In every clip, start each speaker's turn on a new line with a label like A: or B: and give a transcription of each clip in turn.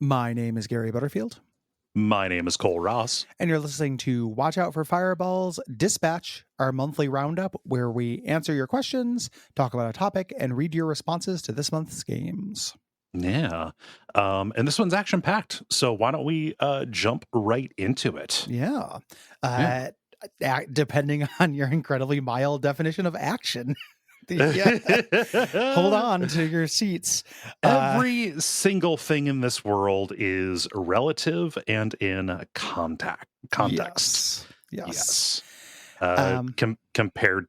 A: My name is Gary Butterfield.
B: My name is Cole Ross.
A: And you're listening to Watch Out for Fireballs Dispatch, our monthly roundup where we answer your questions, talk about a topic, and read your responses to this month's games.
B: Yeah. And this one's action-packed, so why don't we jump right into it?
A: Yeah. Depending on your incredibly mild definition of action. Hold on to your seats.
B: Every single thing in this world is relative and in context.
A: Yes.
B: Compared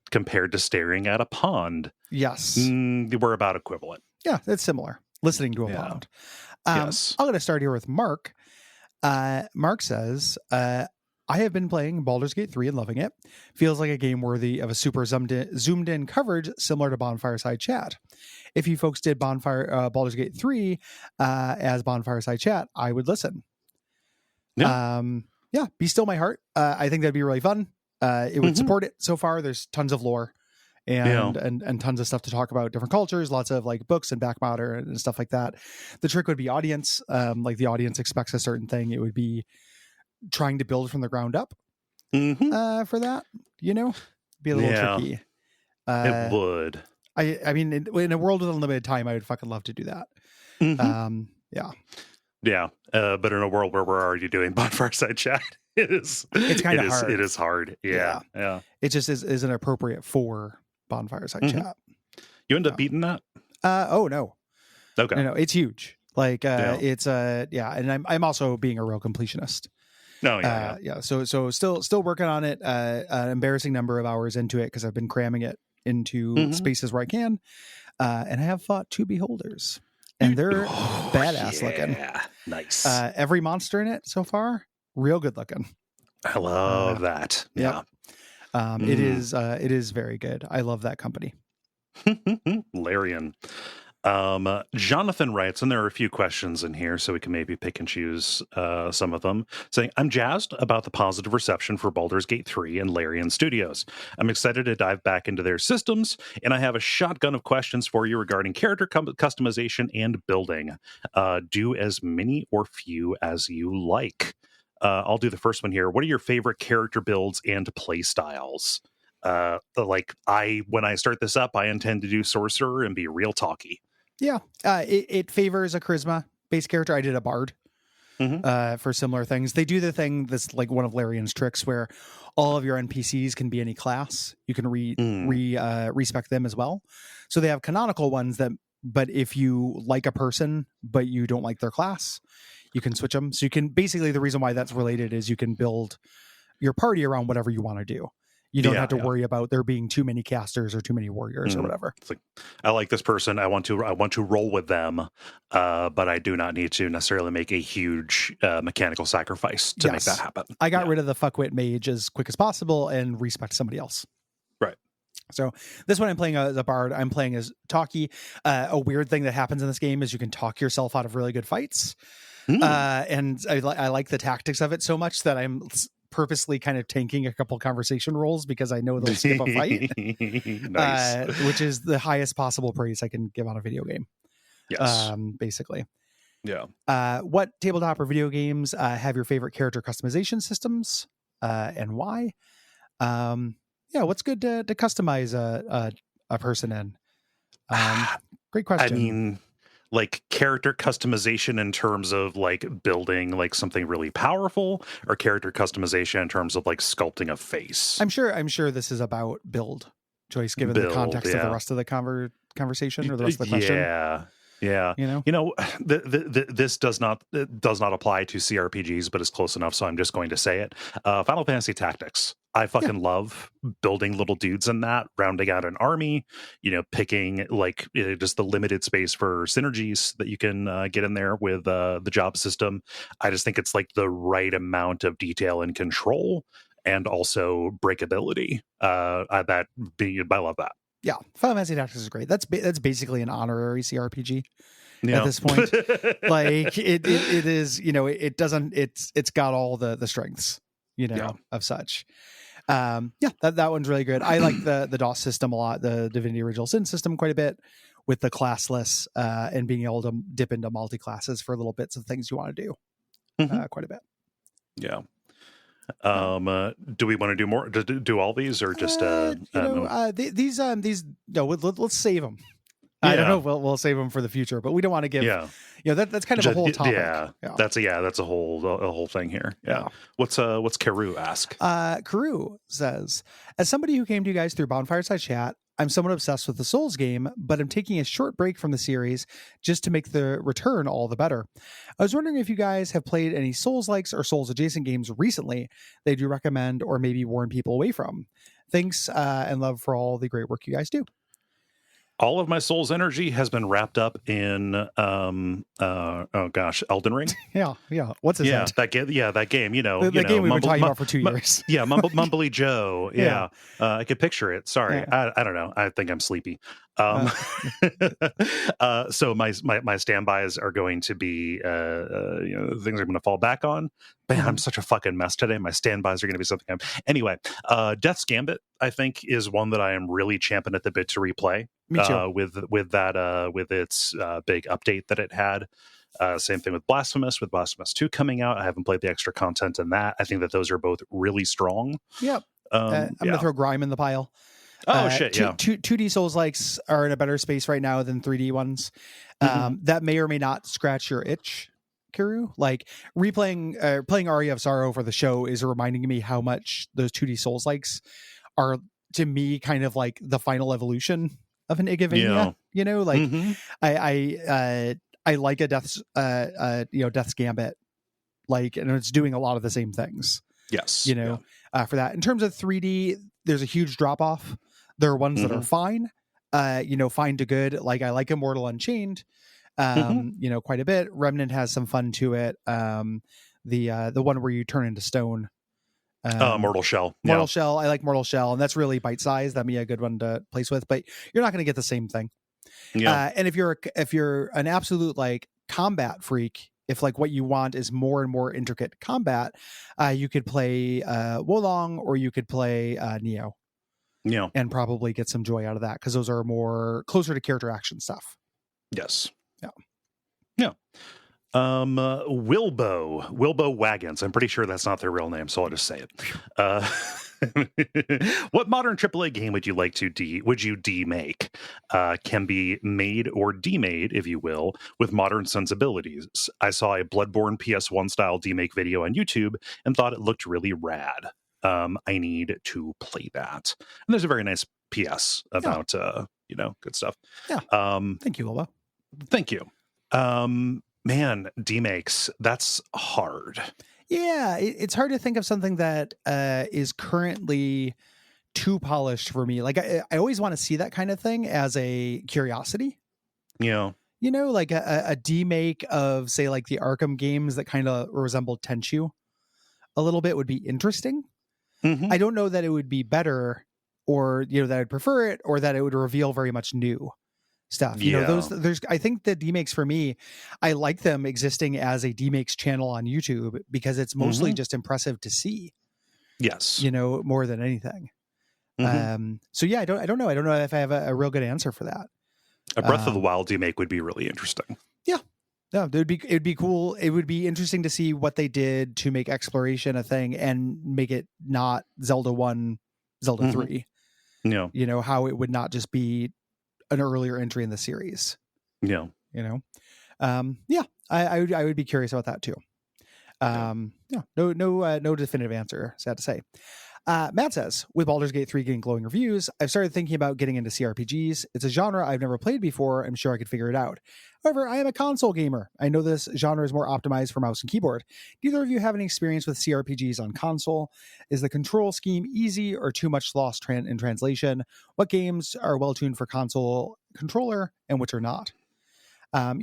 B: to staring at a pond.
A: Yes.
B: We're about equivalent.
A: Yeah, it's similar. Listening to a pond.
B: Yes.
A: I'm going to start here with Mark. Mark says, I have been playing Baldur's Gate 3 and loving it. Feels like a game worthy of a super zoomed in coverage similar to Bonfireside Chat. If you folks did Baldur's Gate 3 as Bonfireside Chat, I would listen.
B: Yeah.
A: Be Still My Heart. I think that'd be really fun. It would support it so far. There's tons of lore and tons of stuff to talk about, different cultures, lots of like books and back matter and stuff like that. The trick would be audience. Like the audience expects a certain thing. It would be trying to build from the ground up for that, be a little tricky.
B: It would.
A: I mean, in a world with unlimited time, I would fucking love to do that.
B: But in a world where we're already doing Bonfireside Chat, it's kind of hard. It is hard. Yeah.
A: It just isn't appropriate for Bonfireside Chat.
B: You end up beating that?
A: Oh no.
B: Okay.
A: No, it's huge. Like it's and I'm also being a real completionist. So still working on it. An embarrassing number of hours into it because I've been cramming it into spaces where I can. And I have fought 2 beholders, and they're badass looking.
B: Nice.
A: Every monster in it so far, real good looking.
B: I love that. Yeah.
A: It is very good. I love that company.
B: Larian. Jonathan writes, and there are a few questions in here, so we can maybe pick and choose some of them, saying, I'm jazzed about the positive reception for Baldur's Gate 3 and Larian Studios. I'm excited to dive back into their systems, and I have a shotgun of questions for you regarding character customization and building. Do as many or few as you like. I'll do the first one here. What are your favorite character builds and play styles? When I start this up, I intend to do sorcerer and be real talky.
A: Yeah, it favors a charisma-based character. I did a bard for similar things. They do the thing that's like one of Larian's tricks where all of your NPCs can be any class. You can respec them as well. So they have canonical ones but if you like a person, but you don't like their class, you can switch them. So you can basically, the reason why that's related is you can build your party around whatever you want to do. You don't have to worry about there being too many casters or too many warriors or whatever. It's
B: like, I like this person. I want to roll with them, but I do not need to necessarily make a huge mechanical sacrifice to make that happen.
A: I got rid of the fuckwit mage as quick as possible and respect somebody else.
B: Right.
A: So this one I'm playing as a bard. I'm playing as talky. A weird thing that happens in this game is you can talk yourself out of really good fights. And I like the tactics of it so much that I'm purposely kind of tanking a couple conversation rolls because I know they'll skip a fight.
B: Nice.
A: Which is the highest possible praise I can give on a video game.
B: Yes.
A: Basically.
B: Yeah.
A: What tabletop or video games have your favorite character customization systems and why? What's good to customize a person in? Great question.
B: I mean, like character customization in terms of like building like something really powerful, or character customization in terms of like sculpting a face?
A: I'm sure this is about build choice given the context of the rest of the conversation or the rest of the question.
B: Yeah. This does not apply to CRPGs, but it's close enough, so I'm just going to say it. Final Fantasy Tactics. I fucking love building little dudes in that, rounding out an army, picking like just the limited space for synergies that you can get in there with the job system. I just think it's like the right amount of detail and control, and also breakability. I love that.
A: Yeah, Final Fantasy Tactics is great. That's basically an honorary CRPG
B: Yeah.
A: at this point. Like it is, it's got all the strengths, of such. That one's really good. I like the DOS system a lot, the Divinity Original Sin system quite a bit, with the classless and being able to dip into multi-classes for little bits of things you want to do quite a bit.
B: Yeah. Do we want to do more? Do all these, or just
A: these no, let's save them. I don't know. We'll save them for the future, but we don't want to give. That's kind of a whole topic.
B: That's a whole thing here. Yeah. What's Karu ask?
A: Karu says, as somebody who came to you guys through Bonfireside Chat, I'm somewhat obsessed with the Souls game, but I'm taking a short break from the series just to make the return all the better. I was wondering if you guys have played any Souls-likes or Souls-adjacent games recently that you recommend or maybe warn people away from. Thanks and love for all the great work you guys do.
B: All of my soul's energy has been wrapped up in Elden Ring.
A: Yeah. What's his name?
B: That game. Yeah, that game.
A: The game we've been talking about for 2 years.
B: Yeah, Mumbly Joe. Yeah. I could picture it. Sorry, I don't know. I think I'm sleepy. So my standbys are going to be things I'm going to fall back on. Man, I'm such a fucking mess today. My standbys are going to be something. Anyway, Death's Gambit, I think, is one that I am really champing at the bit to replay.
A: Me too.
B: With its big update that it had. Same thing with Blasphemous 2 coming out. I haven't played the extra content in that. I think that those are both really strong.
A: Yep. I'm going to throw Grime in the pile.
B: Oh shit!
A: 2D Souls likes are in a better space right now than 3D ones. That may or may not scratch your itch, Kiru. Like replaying, playing Aria of Sorrow for the show is reminding me how much those 2D Souls likes are to me kind of like the final evolution of an Igavania. I like a Death's Gambit, and it's doing a lot of the same things.
B: Yes,
A: for that. In terms of 3D, there's a huge drop off. There are ones that are fine, fine to good. Like I like Immortal Unchained, quite a bit. Remnant has some fun to it. The one where you turn into stone.
B: Mortal Shell.
A: Mortal Shell. I like Mortal Shell, and that's really bite sized. That'd be a good one to place with, but you're not going to get the same thing. Yeah. And if you're an absolute like combat freak, if like what you want is more and more intricate combat, you could play Wolong, or you could play Neo.
B: Yeah.
A: And probably get some joy out of that, because those are more closer to character action stuff.
B: Yes.
A: Yeah.
B: Yeah. Wilbo Wagons. I'm pretty sure that's not their real name, so I'll just say it. What modern AAA game would you like to demake? Can be made or demade, if you will, with modern sensibilities. I saw a Bloodborne PS1 style demake video on YouTube and thought it looked really rad. I need to play that. And there's a very nice PS about good stuff.
A: Yeah. Thank you, Wilbo.
B: Thank you. Man, demakes, that's hard.
A: Yeah, it's hard to think of something that is currently too polished for me. Like I always want to see that kind of thing as a curiosity.
B: Yeah.
A: Like a demake of, say, like the Arkham games that kind of resemble Tenchu a little bit would be interesting. I don't know that it would be better, or that I'd prefer it, or that it would reveal very much new stuff. I think the demakes for me, I like them existing as a demakes channel on YouTube, because it's mostly just impressive to see.
B: Yes.
A: More than anything. So yeah, I don't know. I don't know if I have a real good answer for that.
B: A Breath of the Wild demake would be really interesting.
A: Yeah. No, it'd be cool. It would be interesting to see what they did to make exploration a thing and make it not Zelda 1, Zelda 3.
B: Yeah.
A: How it would not just be an earlier entry in the series.
B: Yeah.
A: I would be curious about that too. No definitive answer, sad to say. Matt says, with Baldur's Gate 3 getting glowing reviews, I've started thinking about getting into CRPGs. It's a genre I've never played before. I'm sure I could figure it out. However, I am a console gamer. I know this genre is more optimized for mouse and keyboard. Do either of you have any experience with CRPGs on console? Is the control scheme easy or too much lost in translation? What games are well tuned for console controller and which are not?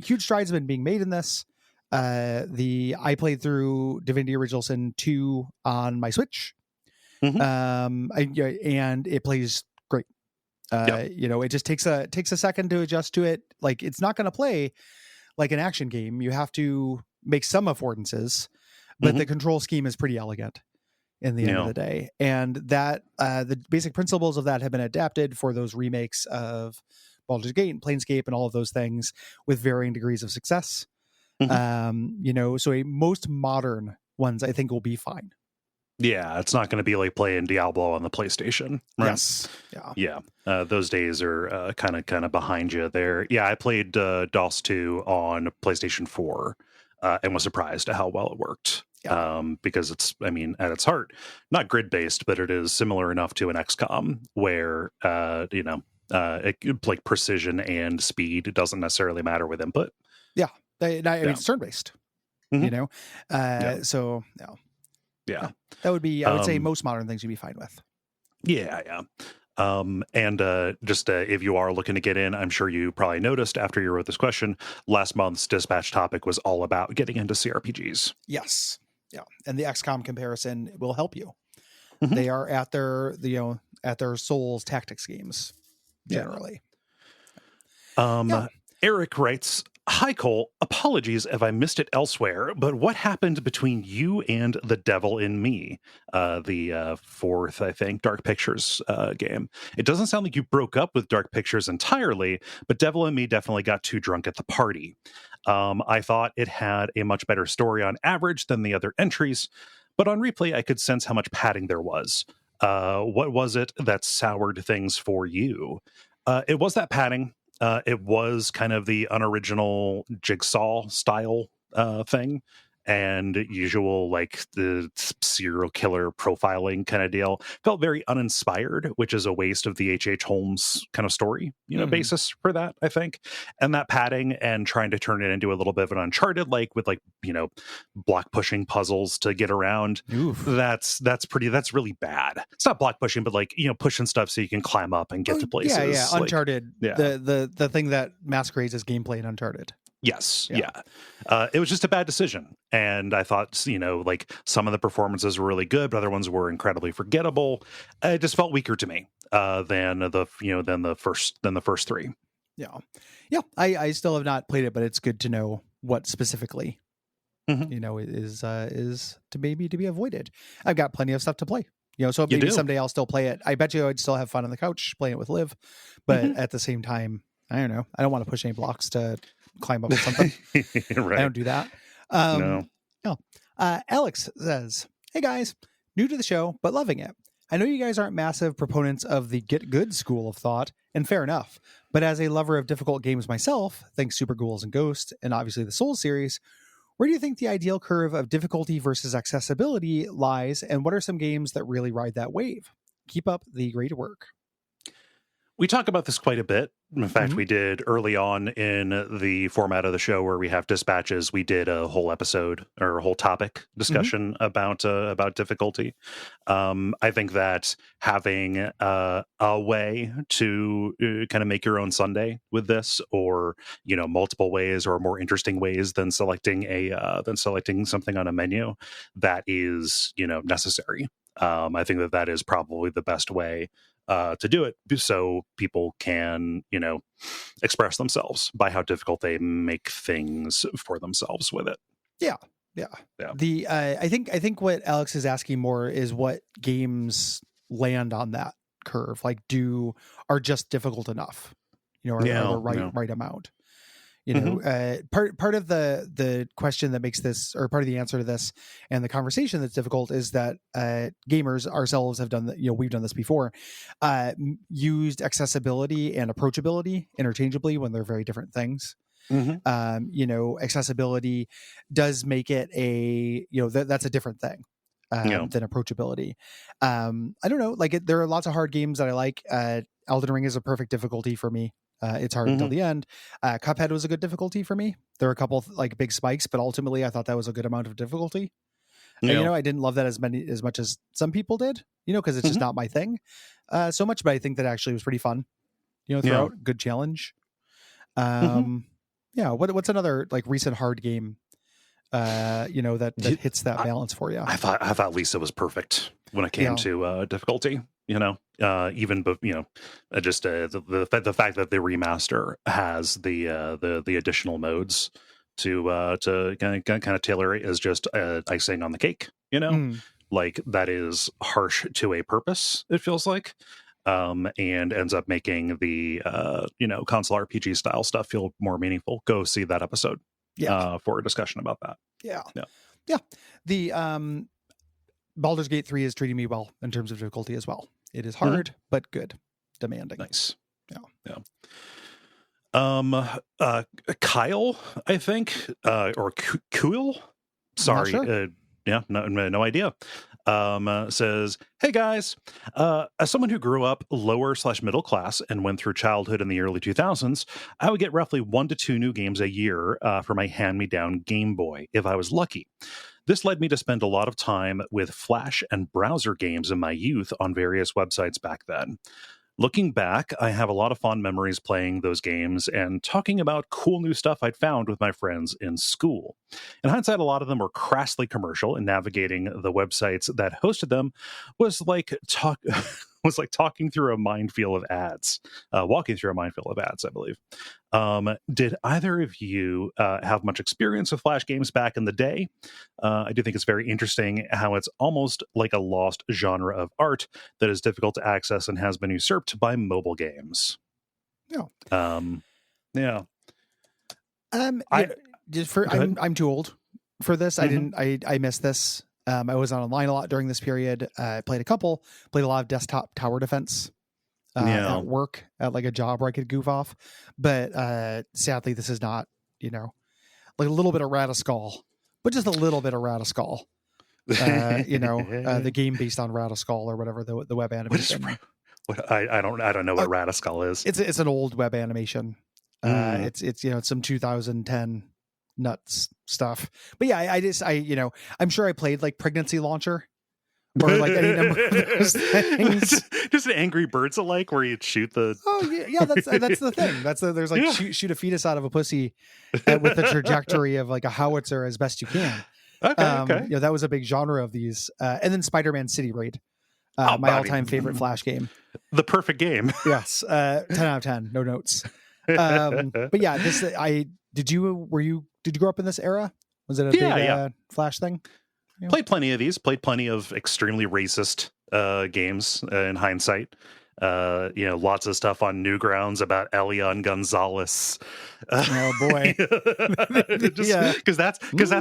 A: Huge strides have been being made in this. I played through Divinity Original Sin 2 on my Switch. And it plays great. It just takes a second to adjust to it. Like, it's not going to play like an action game. You have to make some affordances, but the control scheme is pretty elegant in the end of the day. And that the basic principles of that have been adapted for those remakes of Baldur's Gate and Planescape and all of those things with varying degrees of success. So most modern ones I think will be fine.
B: Yeah, it's not going to be like playing Diablo on the PlayStation. Right?
A: Yes.
B: Yeah. Those days are kind of behind you there. Yeah, I played DOS 2 on PlayStation 4 and was surprised at how well it worked. Because it's, I mean, at its heart, not grid-based, but it is similar enough to an XCOM where, like precision and speed doesn't necessarily matter with input.
A: Yeah. I mean, it's turn-based, so, yeah.
B: Yeah.
A: That would be, I would say most modern things you'd be fine with.
B: Yeah. If you are looking to get in, I'm sure you probably noticed after you wrote this question, last month's dispatch topic was all about getting into CRPGs.
A: Yes. Yeah. And the XCOM comparison will help you. They are at their Souls tactics games generally.
B: Eric writes, "Hi, Cole. Apologies if I missed it elsewhere, but what happened between you and The Devil in Me, the fourth, I think, Dark Pictures game? It doesn't sound like you broke up with Dark Pictures entirely, but Devil in Me definitely got too drunk at the party. I thought it had a much better story on average than the other entries, but on replay, I could sense how much padding there was. What was it that soured things for you?" It was that padding. It was kind of the unoriginal Jigsaw style thing, and usual like the serial killer profiling kind of deal. Felt very uninspired, which is a waste of the H.H. Holmes kind of story, basis for that, I think. And that padding and trying to turn it into a little bit of an Uncharted, like with block pushing puzzles to get around.
A: Oof.
B: That's really bad. It's not block pushing, but pushing stuff so you can climb up and get to places.
A: Yeah. Uncharted. The thing that masquerades as gameplay in Uncharted.
B: Yes. Yeah. It was just a bad decision. And I thought, some of the performances were really good, but other ones were incredibly forgettable. It just felt weaker to me than the first three.
A: Yeah. Yeah. I still have not played it, but it's good to know what specifically, is to maybe to be avoided. I've got plenty of stuff to play. So maybe someday I'll still play it. I bet you I'd still have fun on the couch playing it with Liv, but at the same time, I don't know. I don't want to push any blocks to climb up with something.
B: Right.
A: I don't do that.
B: No.
A: Alex says, "Hey guys, new to the show, but loving it. I know you guys aren't massive proponents of the get good school of thought, and fair enough. But as a lover of difficult games myself, thanks Super Ghouls and Ghost, and obviously the Souls series, where do you think the ideal curve of difficulty versus accessibility lies, and what are some games that really ride that wave? Keep up the great work."
B: We talk about this quite a bit. In fact, we did early on in the format of the show where we have dispatches. We did a whole episode or a whole topic discussion about difficulty. I think that having a way to kind of make your own sundae with this, or multiple ways or more interesting ways than selecting something on a menu, that is necessary. I think that is probably the best way to do it, so people can, express themselves by how difficult they make things for themselves with it.
A: Yeah. I think what Alex is asking more is what games land on that curve, are just difficult enough, are the right amount. Part of the question that makes this, or part of the answer to this and the conversation that's difficult, is that gamers ourselves have done we've done this before, used accessibility and approachability interchangeably when they're very different things. Accessibility does make it that's a different thing. than approachability. I don't know. Like there are lots of hard games that I like. Elden Ring is a perfect difficulty for me. It's hard until the end. Cuphead was a good difficulty for me. There were a couple like big spikes, but ultimately I thought that was a good amount of difficulty.
B: Yeah.
A: I didn't love that as much as some people did, because it's just not my thing so much, but I think that actually was pretty fun, throughout. Good challenge. What's another like recent hard game that hits that balance for you?
B: I thought Lisa was perfect when it came to difficulty. Even just the fact that the remaster has the additional modes to kind of tailor it is just icing on the cake. Like that is harsh to a purpose. It feels like. And ends up making the console RPG style stuff feel more meaningful. Go see that episode for a discussion about that.
A: Yeah. The Baldur's Gate 3 is treating me well in terms of difficulty as well. It is hard, but good, demanding.
B: Nice. Kyle, I think, or Kuil. Sorry.
A: Sure.
B: No idea. Says, hey guys, as someone who grew up lower/middle class and went through childhood in the early 2000s, I would get roughly 1 to 2 new games a year for my hand-me-down Game Boy if I was lucky. This led me to spend a lot of time with Flash and browser games in my youth on various websites back then. Looking back, I have a lot of fond memories playing those games and talking about cool new stuff I'd found with my friends in school. In hindsight, a lot of them were crassly commercial, and navigating the websites that hosted them was like talking through a minefield of ads, walking through a minefield of ads, I believe. Did either of you have much experience with Flash games back in the day? I do think it's very interesting how it's almost like a lost genre of art that is difficult to access and has been usurped by mobile games. I'm
A: too old for this. I missed this. I was online a lot during this period. I played a lot of desktop tower defense at work, at like a job where I could goof off. But sadly, this is not, like a little bit of Radiskull, but just a little bit of Radiskull. The game based on Radiskull or whatever the web animation.
B: I don't know what Radiskull is.
A: It's an old web animation. It's some 2010 nuts stuff. But yeah, I'm sure I played like Pregnancy Launcher or like any number of those things.
B: Just an Angry Birds alike where you shoot the.
A: Oh yeah, that's the thing. There's like shoot a fetus out of a pussy with the trajectory of like a howitzer as best you can.
B: Okay.
A: That was a big genre of these. And then Spider-Man City Raid, my all-time favorite Flash game.
B: The perfect game.
A: Yes, 10 out of 10. No notes. But yeah, did you grow up in this era? Was it a big Flash thing?
B: Played plenty of these. Played plenty of extremely racist games in hindsight. Lots of stuff on Newgrounds about Elian Gonzalez.
A: Oh boy.
B: Because that's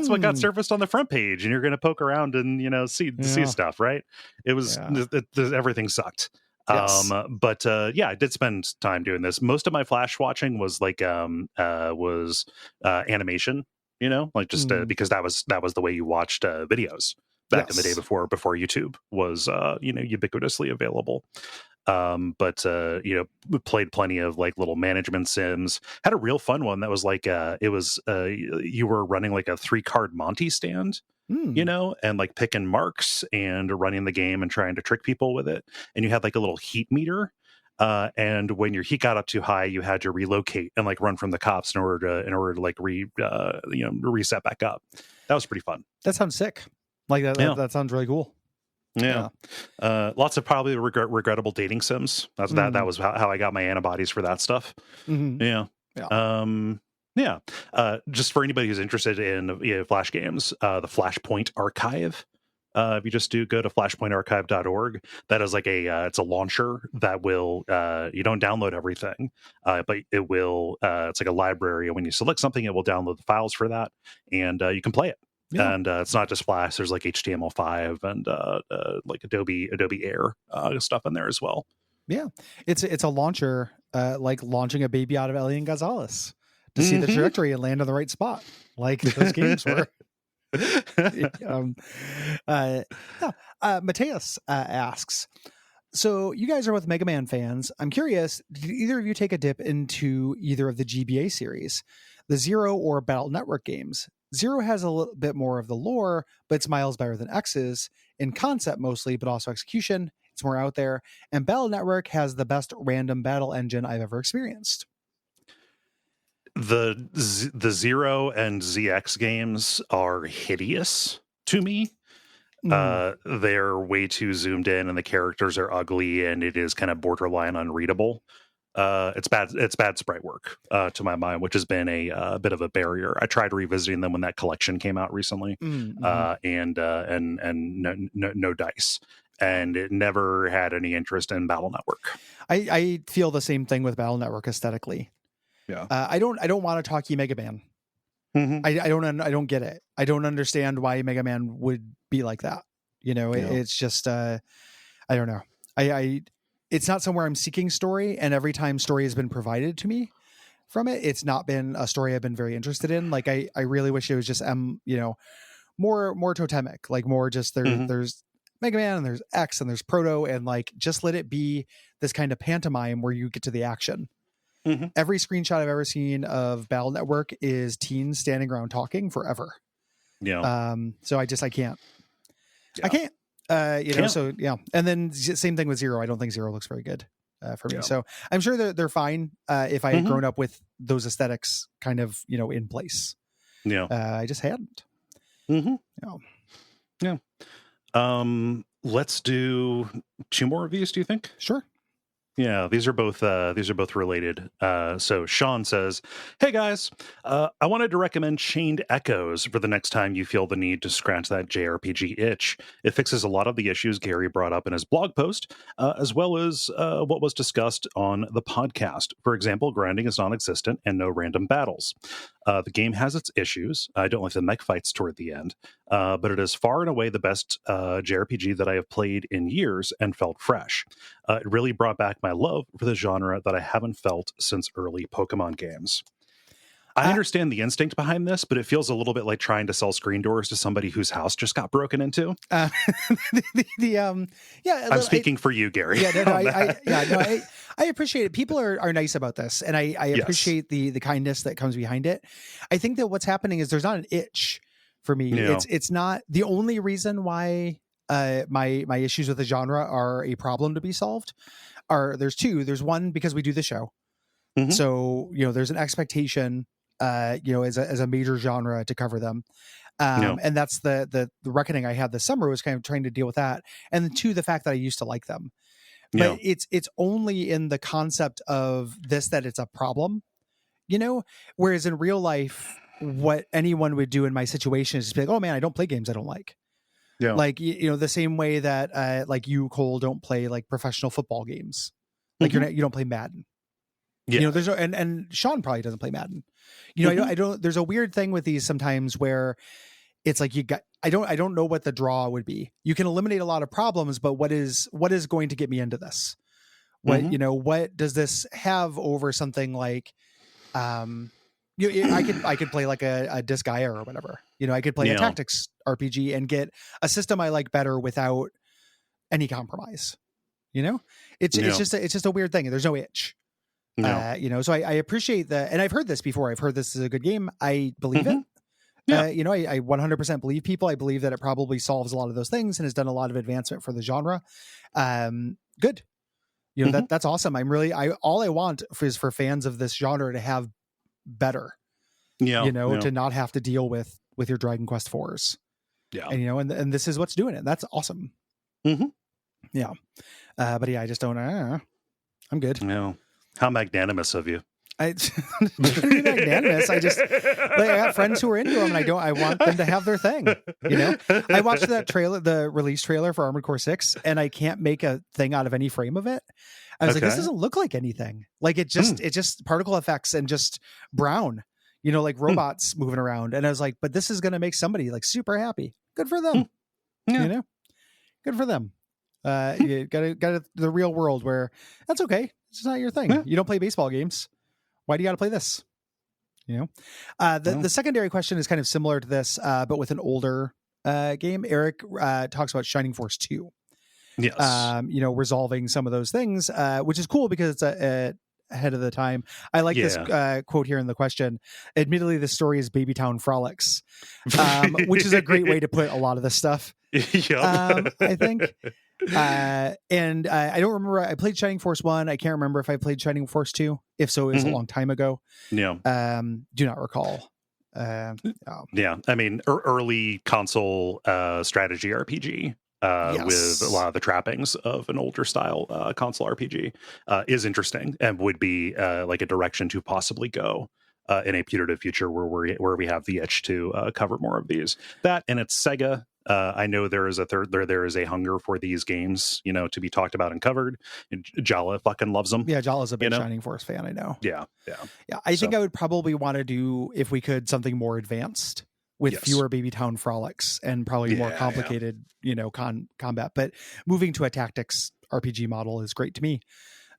B: what got surfaced on the front page, and you're going to poke around and see stuff, right? It was everything sucked.
A: Yes.
B: I did spend time doing this. Most of my Flash watching was like animation, because that was the way you watched videos back in the day before YouTube was ubiquitously available. Played plenty of like little management sims. Had a real fun one that was like you were running like a 3-card Monty stand. And like picking marks and running the game and trying to trick people with it. And you had like a little heat meter. And when your heat got up too high, you had to relocate and like run from the cops in order to like reset back up. That was pretty fun.
A: That sounds sick. Like that. Yeah. That sounds really cool.
B: Yeah. Lots of probably regrettable dating sims. That was how I got my antibodies for that stuff. Just for anybody who's interested in Flash games, the Flashpoint Archive. If you just go to flashpointarchive.org, that is like it's a launcher that will you don't download everything, but it will. It's like a library, and when you select something, it will download the files for that, and you can play it. Yeah. And it's not just Flash. There's like HTML5 and like Adobe Air stuff in there as well.
A: Yeah, it's a launcher, like launching a baby out of Elian Gonzalez to see the trajectory and land on the right spot, like those games were. um, yeah. Mateus asks, so you guys are both Mega Man fans. I'm curious, did either of you take a dip into either of the GBA series, the Zero or Battle Network games? Zero has a little bit more of the lore, but it's miles better than X's in concept mostly, but also execution. It's more out there. And Battle Network has the best random battle engine I've ever experienced.
B: The Zero and ZX games are hideous to me. They're way too zoomed in, and the characters are ugly, and it is kind of borderline unreadable. It's bad sprite work to my mind, which has been a bit of a barrier. I tried revisiting them when that collection came out recently, and no dice, and it never had any interest in Battle Network.
A: I feel the same thing with Battle Network aesthetically.
B: Yeah,
A: I don't want to talk Mega Man.
B: Mm-hmm.
A: I don't get it. I don't understand why Mega Man would be like that. You know, it's just I don't know. It's not somewhere I'm seeking story, and every time story has been provided to me from it, it's not been a story I've been very interested in. Like I really wish it was just more totemic, like more just there's Mega Man and there's X and there's Proto, and like just let it be this kind of pantomime where you get to the action. Every screenshot I've ever seen of Battle Network is teens standing around talking forever.
B: Yeah.
A: So I can't. Yeah. I can't. So yeah. And then same thing with Zero. I don't think Zero looks very good for me. Yeah. So I'm sure they're fine if I had grown up with those aesthetics kind of, in place.
B: Yeah.
A: I just hadn't.
B: Yeah. Let's do 2 more reviews, do you think?
A: Sure.
B: Yeah, these are both related. So Sean says, "Hey guys, I wanted to recommend Chained Echoes for the next time you feel the need to scratch that JRPG itch. It fixes a lot of the issues Gary brought up in his blog post, as well as what was discussed on the podcast. For example, grinding is non-existent and no random battles. The game has its issues. I don't like the mech fights toward the end, but it is far and away the best JRPG that I have played in years and felt fresh. It really brought back my love for the genre that I haven't felt since early Pokemon games." I understand the instinct behind this, but it feels a little bit like trying to sell screen doors to somebody whose house just got broken into.
A: I'm
B: speaking for you, Gary.
A: I appreciate it. People are nice about this, and I appreciate the kindness that comes behind it. I think that what's happening is there's not an itch for me. Yeah. It's not the only reason why my issues with the genre are a problem to be solved. There's 2. There's one, because we do the show, so there's an expectation. As a major genre to cover them. And that's the reckoning I had this summer, was kind of trying to deal with that. And then 2, the fact that I used to like them, but it's only in the concept of this, that it's a problem, whereas in real life, what anyone would do in my situation is just be like, oh man, I don't play games I don't like. Yeah. Like, the same way that, like you, Cole, don't play like professional football games. Like you don't play Madden. Yeah. There's no, and Sean probably doesn't play Madden. I don't, there's a weird thing with these sometimes where it's like I don't know what the draw would be. You can eliminate a lot of problems, but what is going to get me into this? What does this have over something like, I could play like a Disgaea or whatever, I could play a tactics RPG and get a system I like better without any compromise. It's just a weird thing. There's no itch. No. So I appreciate that. And I've heard this before. I've heard this is a good game. I believe it. Yeah. I 100% believe people. I believe that it probably solves a lot of those things and has done a lot of advancement for the genre. Good. That's awesome. All I want is for fans of this genre to have better, to not have to deal with your Dragon Quest 4s. Yeah. And this is what's doing it. That's awesome. Yeah. But yeah, I just don't, I'm good.
B: No. How magnanimous of you.
A: I pretty magnanimous. I got friends who are into them, and I want them to have their thing. I watched that trailer, the release trailer for Armored Core 6, and I can't make a thing out of any frame of it. I was like, this doesn't look like anything. Like it's just particle effects and just brown, like robots moving around. And I was like, but this is going to make somebody like super happy. Good for them. Yeah. Good for them. You got the real world where that's okay. It's not your thing. Yeah. You don't play baseball games. Why do you got to play this? You know, the secondary question is kind of similar to this, but with an older game. Eric talks about Shining Force 2.
B: Yes.
A: You know, resolving some of those things, which is cool because it's ahead of the time. I like this quote here in the question. Admittedly, the story is Babytown Frolics, which is a great way to put a lot of this stuff.
B: Yep.
A: I think. And I don't remember. I played Shining Force 1. I can't remember if I played Shining Force 2. If so, it was a long time ago.
B: Yeah.
A: Do not recall.
B: Yeah. I mean, early console strategy RPG. With a lot of the trappings of an older style console RPG is interesting and would be like a direction to possibly go in a putative future where we have the itch to cover more of these. That and it's Sega. I know there is there is a hunger for these games, you know, to be talked about and covered. And Jala fucking loves them.
A: Yeah, Jala's a big Shining Force fan. I know.
B: Yeah.
A: I think I would probably want to do, if we could, something more advanced with fewer Babytown Frolics and probably more complicated, you know, combat. But moving to a tactics RPG model is great to me.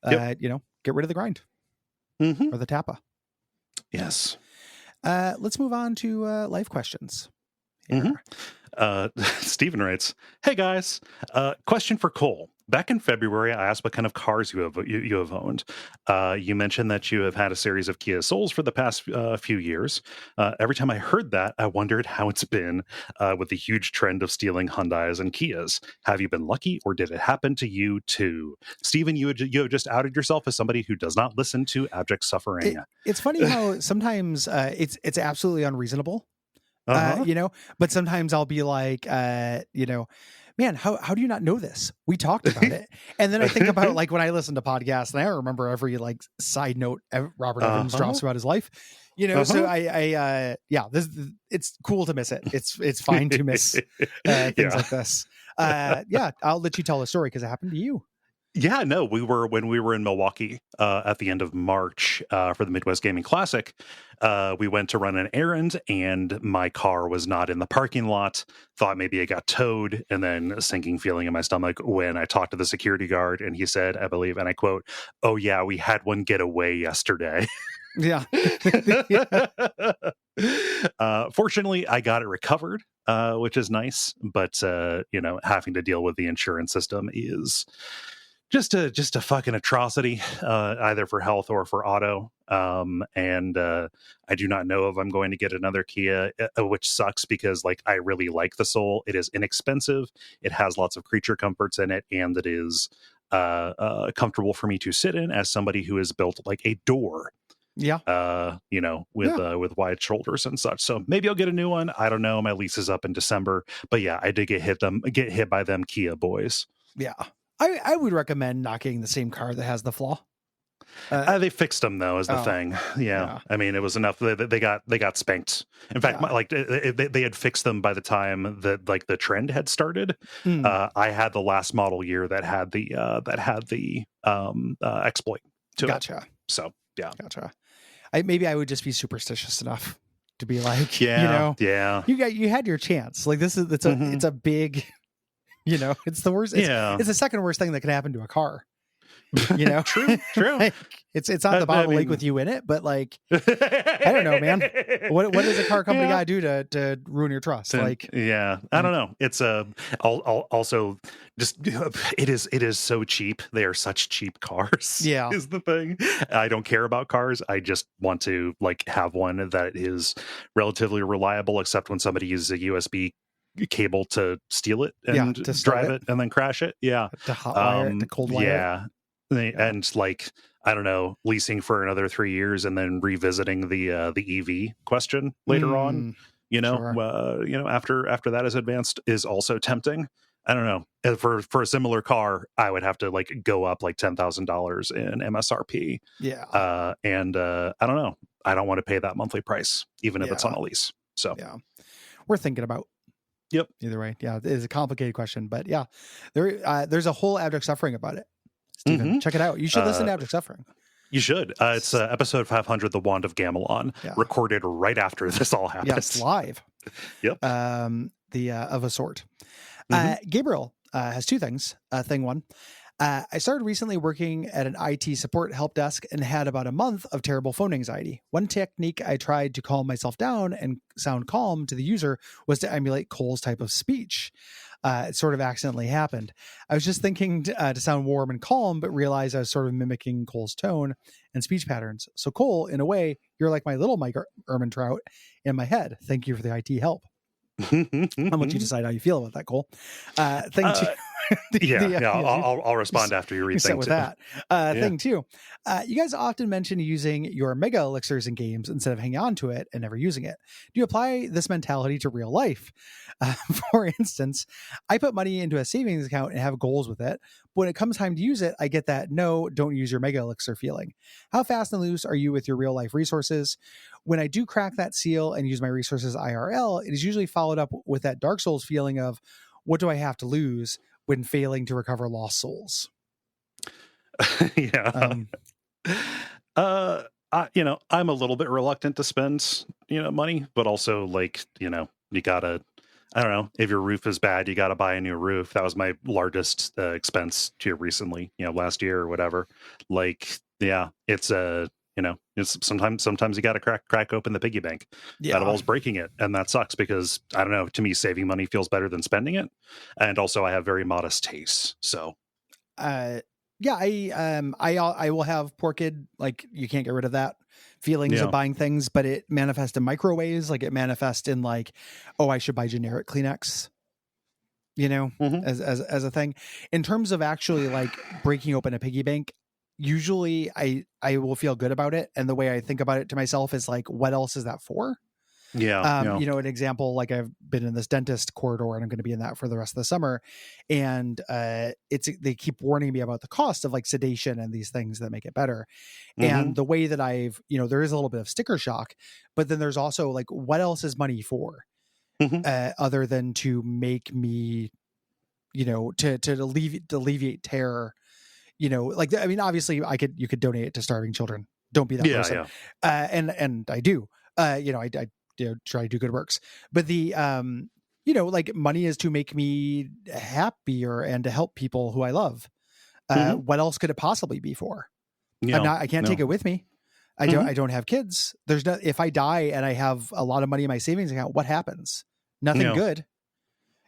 A: You know, get rid of the grind or the tappa.
B: Yes.
A: Let's move on to life questions.
B: Stephen writes, "Hey guys, question for Cole. Back in February, I asked what kind of cars you have owned. You mentioned that you have had a series of Kia Souls for the past few years. Every time I heard that, I wondered how it's been with the huge trend of stealing Hyundais and Kias. Have you been lucky, or did it happen to you too?" Stephen, you have just outed yourself as somebody who does not listen to Abject Suffering.
A: It's funny how sometimes it's absolutely unreasonable. You know, but sometimes I'll be like, you know, man, how do you not know this? We talked about it. And then I think about like when I listen to podcasts, and I remember every like side note Robert Evans drops about his life, you know. So it's cool to miss it. It's fine to miss things like this. I'll let you tell the story because it happened to you.
B: Yeah, no, when we were in Milwaukee at the end of March for the Midwest Gaming Classic. We went to run an errand, and my car was not in the parking lot. Thought maybe it got towed, and then a sinking feeling in my stomach when I talked to the security guard, and he said, I believe, and I quote, "Oh yeah, we had one get away yesterday."
A: Yeah.
B: Fortunately, I got it recovered, which is nice, but you know, having to deal with the insurance system is just a fucking atrocity, either for health or for auto. And I do not know if I'm going to get another Kia, which sucks because like I really like the Soul. It is inexpensive. It has lots of creature comforts in it, and it is comfortable for me to sit in as somebody who has built like a door. Yeah. You know, with wide shoulders and such. So maybe I'll get a new one. I don't know. My lease is up in December, but yeah, I did get hit by them Kia boys.
A: Yeah. I would recommend not getting the same car that has the flaw.
B: They fixed them though, is the thing. Yeah, I mean, it was enough. They got spanked. In fact, they had fixed them by the time that like the trend had started. I had the last model year that had the exploit to it. So yeah,
A: gotcha. Maybe I would just be superstitious enough to be like, you had your chance. Like it's a big. You know, it's the worst. It's the second worst thing that can happen to a car. You know,
B: true.
A: Like, it's on the bottom of the lake with you in it, but like, I don't know, man. What does a car company gotta do to ruin your trust? Like,
B: I don't know. It's also just it is so cheap. They are such cheap cars. Yeah, is the thing. I don't care about cars. I just want to like have one that is relatively reliable, except when somebody uses a USB cable to steal it and to drive it and then crash it. To
A: hotwire it, to cold wire it.
B: And like I don't know, leasing for another 3 years and then revisiting the EV question later on. You know, you know, after that is advanced is also tempting. I don't know. For a similar car, I would have to like go up like $10,000 in MSRP. And I don't know. I don't want to pay that monthly price, even if it's on a lease. So
A: we're thinking about.
B: Yep.
A: Either way, it is a complicated question, but there's a whole Abject Suffering about it. Stephen, check it out. You should listen to Abject Suffering.
B: You should. It's episode 500, The Wand of Gamelon, recorded right after this all happened.
A: Yes, live.
B: Yep.
A: Of a sort. Gabriel has two things. Thing one, I started recently working at an IT support help desk and had about a month of terrible phone anxiety. One technique I tried to calm myself down and sound calm to the user was to emulate Cole's type of speech. It sort of accidentally happened. I was just thinking to sound warm and calm, but realized I was sort of mimicking Cole's tone and speech patterns. So Cole, in a way, you're like my little Mike Ehrmantraut in my head. Thank you for the IT help. I'll let you decide how you feel about that, Cole. Thing two.
B: I'll respond after you read
A: thing
B: with
A: two. That. Thing two. You guys often mention using your mega elixirs in games instead of hanging on to it and never using it. Do you apply this mentality to real life? For instance, I put money into a savings account and have goals with it. But when it comes time to use it, I get that no, don't use your mega elixir feeling. How fast and loose are you with your real life resources? When I do crack that seal and use my resources IRL, it is usually followed up with that Dark Souls feeling of, what do I have to lose when failing to recover lost souls?
B: Yeah. I'm a little bit reluctant to spend, money, but also you gotta, I don't know, if your roof is bad, you gotta buy a new roof. That was my largest expense here recently, last year or whatever. It's sometimes you gotta crack open the piggy bank. That involves breaking it, and that sucks because I don't know, to me saving money feels better than spending it, and also I have very modest tastes, so
A: I will have poor kid, like, you can't get rid of that feelings of buying things, but it manifests in microwaves. Like, it manifests in like, oh, I should buy generic Kleenex, as a thing. In terms of actually like breaking open a piggy bank, usually I will feel good about it. And the way I think about it to myself is like, what else is that for? An example, like, I've been in this dentist corridor and I'm going to be in that for the rest of the summer. And they keep warning me about the cost of like sedation and these things that make it better. And the way that I've, there is a little bit of sticker shock, but then there's also like, what else is money for? Other than to make me, to alleviate terror, obviously you could donate it to starving children. Don't be that person. And I do, I try to do good works, but the, like, money is to make me happier and to help people who I love. What else could it possibly be for? I can't take it with me. I don't have kids. If I die and I have a lot of money in my savings account, what happens? Nothing good.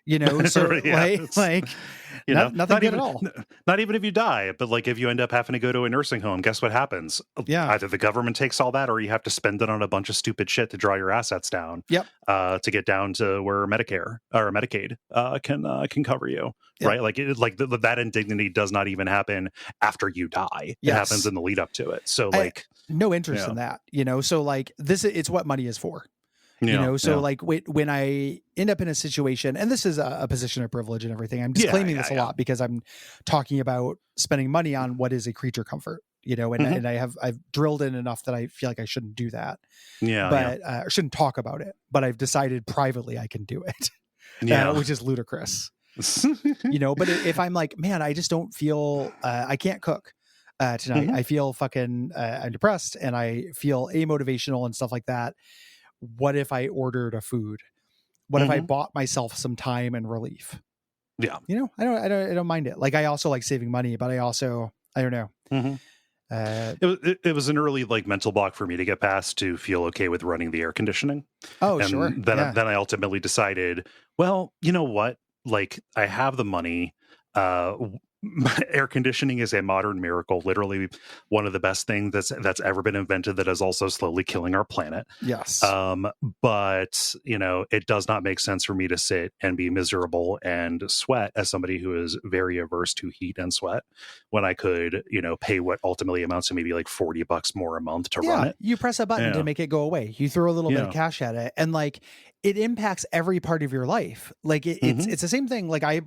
A: So nothing good at all.
B: Not even if you die, but like if you end up having to go to a nursing home, guess what happens? Either the government takes all that, or you have to spend it on a bunch of stupid shit to draw your assets down. To get down to where Medicare or Medicaid can cover you, right? Like that indignity does not even happen after you die. It happens in the lead up to it. So
A: no interest in that. So like it's what money is for. Like when I end up in a situation, and this is a position of privilege and everything, I'm disclaiming this a lot because I'm talking about spending money on what is a creature comfort, and I've drilled in enough that I feel like I shouldn't do that. Or shouldn't talk about it, but I've decided privately I can do it, which is ludicrous. But if I'm like, man, I just don't feel, I can't cook tonight. I feel fucking, I'm depressed and I feel amotivational and stuff like that. What if I ordered a food? What if I bought myself some time and relief? I don't mind it. Like, I also like saving money, but I don't know.
B: It was an early like mental block for me to get past to feel okay with running the air conditioning.
A: Sure.
B: Then I ultimately decided, well, you know what? Like, I have the money. Air conditioning is a modern miracle, literally one of the best things that's ever been invented, that is also slowly killing our planet.
A: Yes.
B: But it does not make sense for me to sit and be miserable and sweat as somebody who is very averse to heat and sweat, when I could pay what ultimately amounts to maybe like $40 more a month to run it.
A: You press a button to make it go away. You throw a little bit of cash at it, and like, it impacts every part of your life. Like it's the same thing. Like, I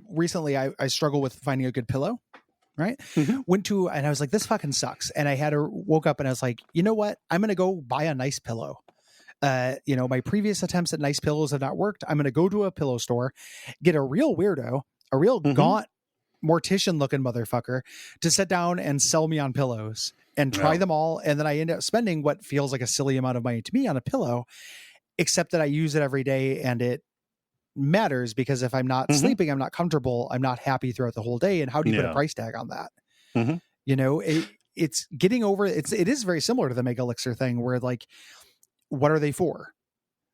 A: struggle with finding a good pillow, right? Went to, and I was like, this fucking sucks. And I woke up and I was like, you know what? I'm going to go buy a nice pillow. My previous attempts at nice pillows have not worked. I'm going to go to a pillow store, get a real weirdo, a real gaunt mortician looking motherfucker to sit down and sell me on pillows and try them all. And then I end up spending what feels like a silly amount of money to me on a pillow, except that I use it every day and it matters, because if I'm not sleeping, I'm not comfortable, I'm not happy throughout the whole day. And how do you put a price tag on that? You know, it's getting over it is very similar to the Mega Elixir thing, where like, what are they for?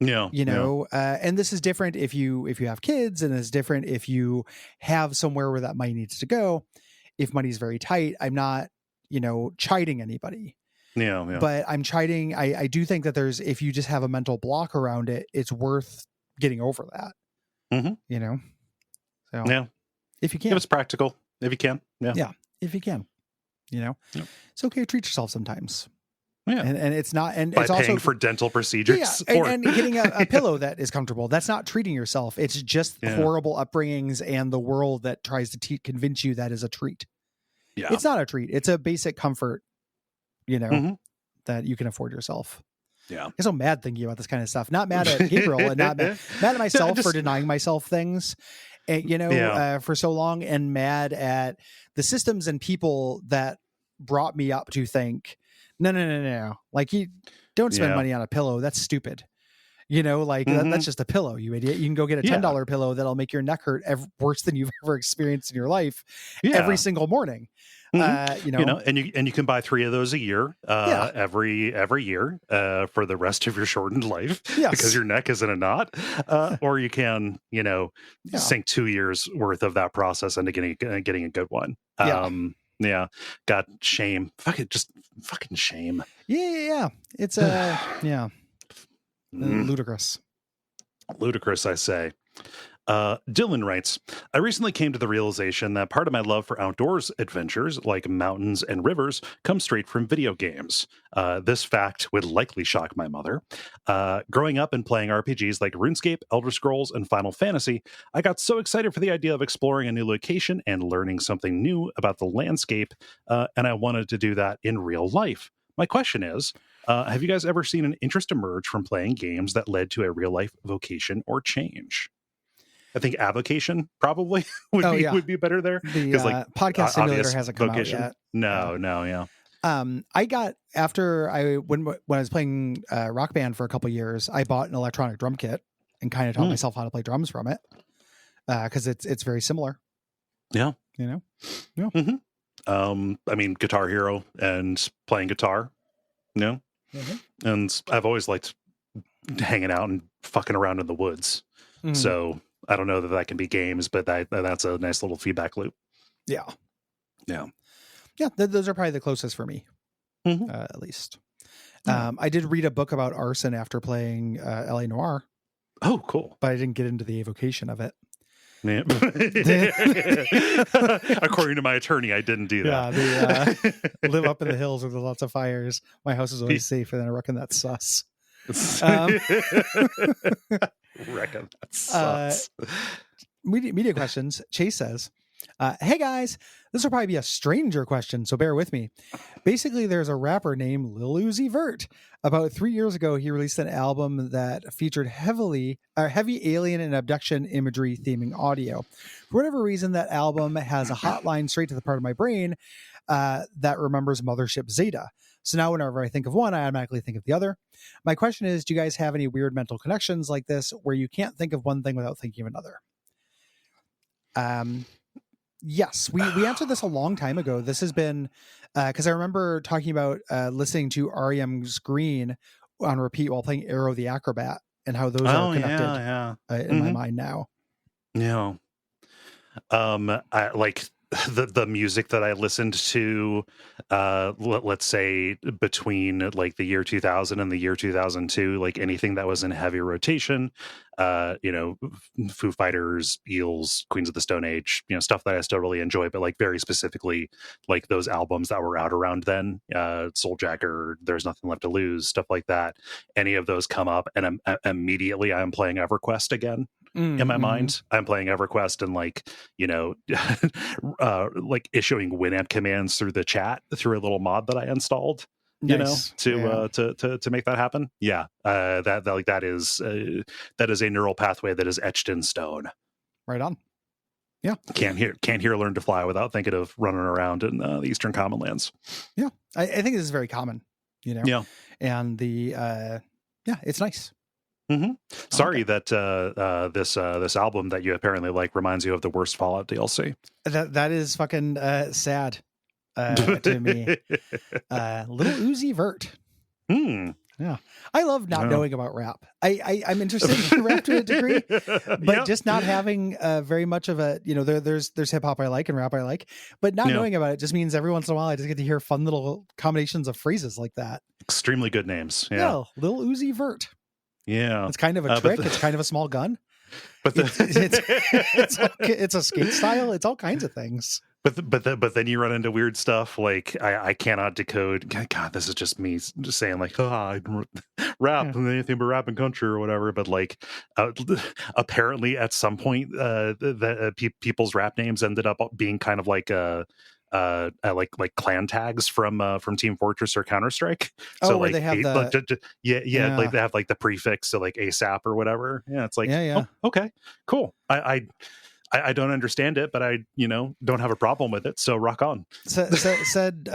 B: Yeah.
A: You know, and this is different if you have kids, and it's different if you have somewhere where that money needs to go. If money's very tight, I'm not, you know, chiding anybody.
B: Yeah.
A: But I'm chiding. I do think that if you just have a mental block around it, it's worth getting over that. You know? So
B: yeah.
A: If you can.
B: If it's practical. If you can. Yeah.
A: Yeah. If you can. You know?
B: Yep.
A: It's okay to treat yourself sometimes.
B: Yeah.
A: And it's not, and
B: by
A: it's
B: paying
A: also
B: for dental procedures.
A: Yeah, and getting a pillow that is comfortable. That's not treating yourself. It's just horrible upbringings and the world that tries to convince you that is a treat.
B: Yeah.
A: It's not a treat. It's a basic comfort, you know, that you can afford yourself.
B: Yeah.
A: I'm so mad thinking about this kind of stuff. Not mad at Gabriel and not mad at myself for denying myself things, and, you know, for so long, and mad at the systems and people that brought me up to think, no. Like, you don't spend money on a pillow. That's stupid. You know, like that's just a pillow, you idiot. You can go get a $10 pillow that'll make your neck hurt worse than you've ever experienced in your life every single morning. You know,
B: and you can buy 3 of those a year, every year, for the rest of your shortened life, because your neck is in a knot, or you can, you know, sink 2 years worth of that process into getting a good one. Got shame. Fucking shame.
A: Yeah. It's ludicrous.
B: Ludicrous, I say. Dylan writes, I recently came to the realization that part of my love for outdoors adventures, like mountains and rivers, comes straight from video games. This fact would likely shock my mother. Growing up and playing RPGs like RuneScape, Elder Scrolls, and Final Fantasy, I got so excited for the idea of exploring a new location and learning something new about the landscape, and I wanted to do that in real life. My question is, have you guys ever seen an interest emerge from playing games that led to a real-life vocation or change? I think avocation probably would be better there.
A: The podcast simulator hasn't come out yet.
B: No.
A: I got, after when I was playing Rock Band for a couple years, I bought an electronic drum kit and kind of taught myself how to play drums from it, because it's very similar.
B: Yeah,
A: you know.
B: I mean, Guitar Hero and playing guitar. And I've always liked hanging out and fucking around in the woods. So I don't know that can be games, but that's a nice little feedback loop.
A: Yeah. Those are probably the closest for me, at least. I did read a book about arson after playing LA Noire.
B: Oh, cool!
A: But I didn't get into the evocation of it.
B: Yeah. According to my attorney, I didn't do that.
A: Live up in the hills where there's lots of fires. My house is always safe, and I reckon that's sus.
B: Reckon that's sus.
A: Media questions. Chase says, hey guys, this will probably be a stranger question, so bear with me. Basically, there's a rapper named Lil Uzi Vert. About 3 years ago, he released an album that featured heavy alien and abduction imagery theming audio. For whatever reason, that album has a hotline straight to the part of my brain that remembers Mothership Zeta. So now whenever I think of one, I automatically think of the other. My question is, do you guys have any weird mental connections like this where you can't think of one thing without thinking of another? Yes, we answered this a long time ago. This has been, because I remember talking about listening to R.E.M's Green on repeat while playing Arrow the Acrobat, and how those are connected in my mind now.
B: Yeah. I like the music that I listened to, let's say between like the year 2000 and the year 2002, like anything that was in heavy rotation, Foo Fighters, Eels, Queens of the Stone Age, stuff that I still really enjoy, but like very specifically, like those albums that were out around then, Souljacker, There's Nothing Left to Lose, stuff like that. Any of those come up, and immediately I'm playing EverQuest again. In my mind, I'm playing EverQuest and like issuing Winamp commands through the chat through a little mod that I installed, to make that happen. Yeah, that is a neural pathway that is etched in stone.
A: Right on. Yeah,
B: can't hear Learn to Fly without thinking of running around in the Eastern Commonlands.
A: Yeah, I think this is very common. Yeah, and it's nice.
B: Mm-hmm. Sorry
A: Okay.
B: that this album that you apparently like reminds you of the worst Fallout DLC.
A: That is fucking sad to me. Little Uzi Vert.
B: Hmm.
A: Yeah, I love not
B: No.
A: knowing about rap. I'm interested in rap to a degree, but
B: Yep.
A: just not having very much of a, there's hip hop I like and rap I like, but not
B: Yeah.
A: knowing about it just means every once in a while I just get to hear fun little combinations of phrases like that.
B: Extremely good names. Yeah.
A: Lil Uzi Vert.
B: Yeah.
A: It's kind of a trick. It's kind of a small gun.
B: But
A: It's a skate style. It's all kinds of things.
B: But then you run into weird stuff like I cannot decode. God, this is just me just saying like, I rap anything but rap and country or whatever. But like, apparently at some point, people's rap names ended up being kind of like like clan tags from Team Fortress or Counter Strike.
A: So where
B: like
A: they have
B: like they have like the prefix to like ASAP or whatever. Yeah, it's like
A: yeah.
B: Oh, okay, cool. I don't understand it, but I, don't have a problem with it. So rock on.
A: Said,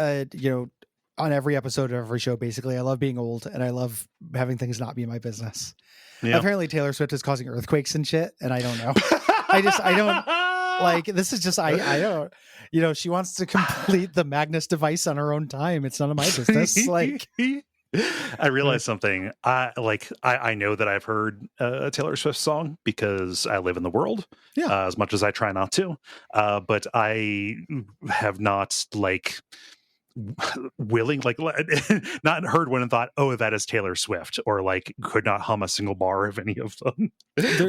A: on every episode of every show, basically, I love being old and I love having things not be my business. Yeah. Apparently Taylor Swift is causing earthquakes and shit. And I don't know. I don't like, this is just, I don't, she wants to complete the Magnus device on her own time. It's none of my business. Like,
B: I realized something. I know that I've heard a Taylor Swift song because I live in the world.
A: Yeah.
B: As much as I try not to, but I have not not heard one and thought, oh, that is Taylor Swift, or like could not hum a single bar of any of them.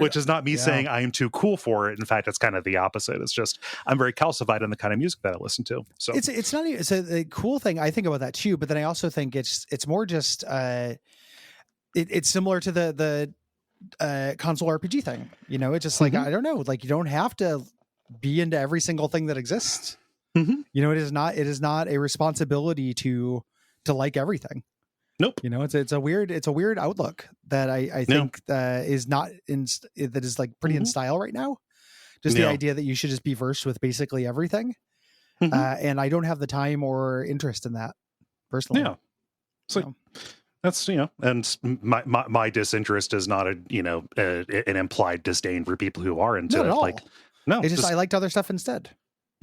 B: Which is not me saying I am too cool for it. In fact, it's kind of the opposite. It's just I'm very calcified in the kind of music that I listen to. So
A: it's not even, it's a cool thing. I think about that too, but then I also think it's more just it's similar to the console RPG thing. It's just like, I don't know, like you don't have to be into every single thing that exists.
B: Mm-hmm.
A: It is not a responsibility to like everything.
B: Nope.
A: It's a weird outlook that I think is not that is like pretty in style right now. Just the idea that you should just be versed with basically everything. And I don't have the time or interest in that personally.
B: Yeah. It's like, that's, and my disinterest is not an implied disdain for people who are into it. Like, no,
A: it's just I liked other stuff instead.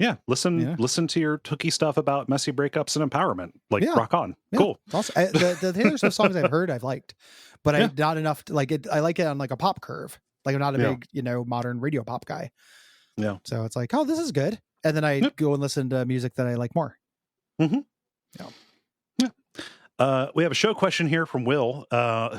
B: Yeah, listen to your Tookie stuff about messy breakups and empowerment. Like, rock on, cool.
A: Also, the Taylor Swift songs I've heard, I've liked, but I not enough to like it. I like it on like a pop curve. Like I'm not a big modern radio pop guy.
B: Yeah,
A: so it's like, oh, this is good, and then I go and listen to music that I like more.
B: Mm-hmm. Yeah. We have a show question here from Will,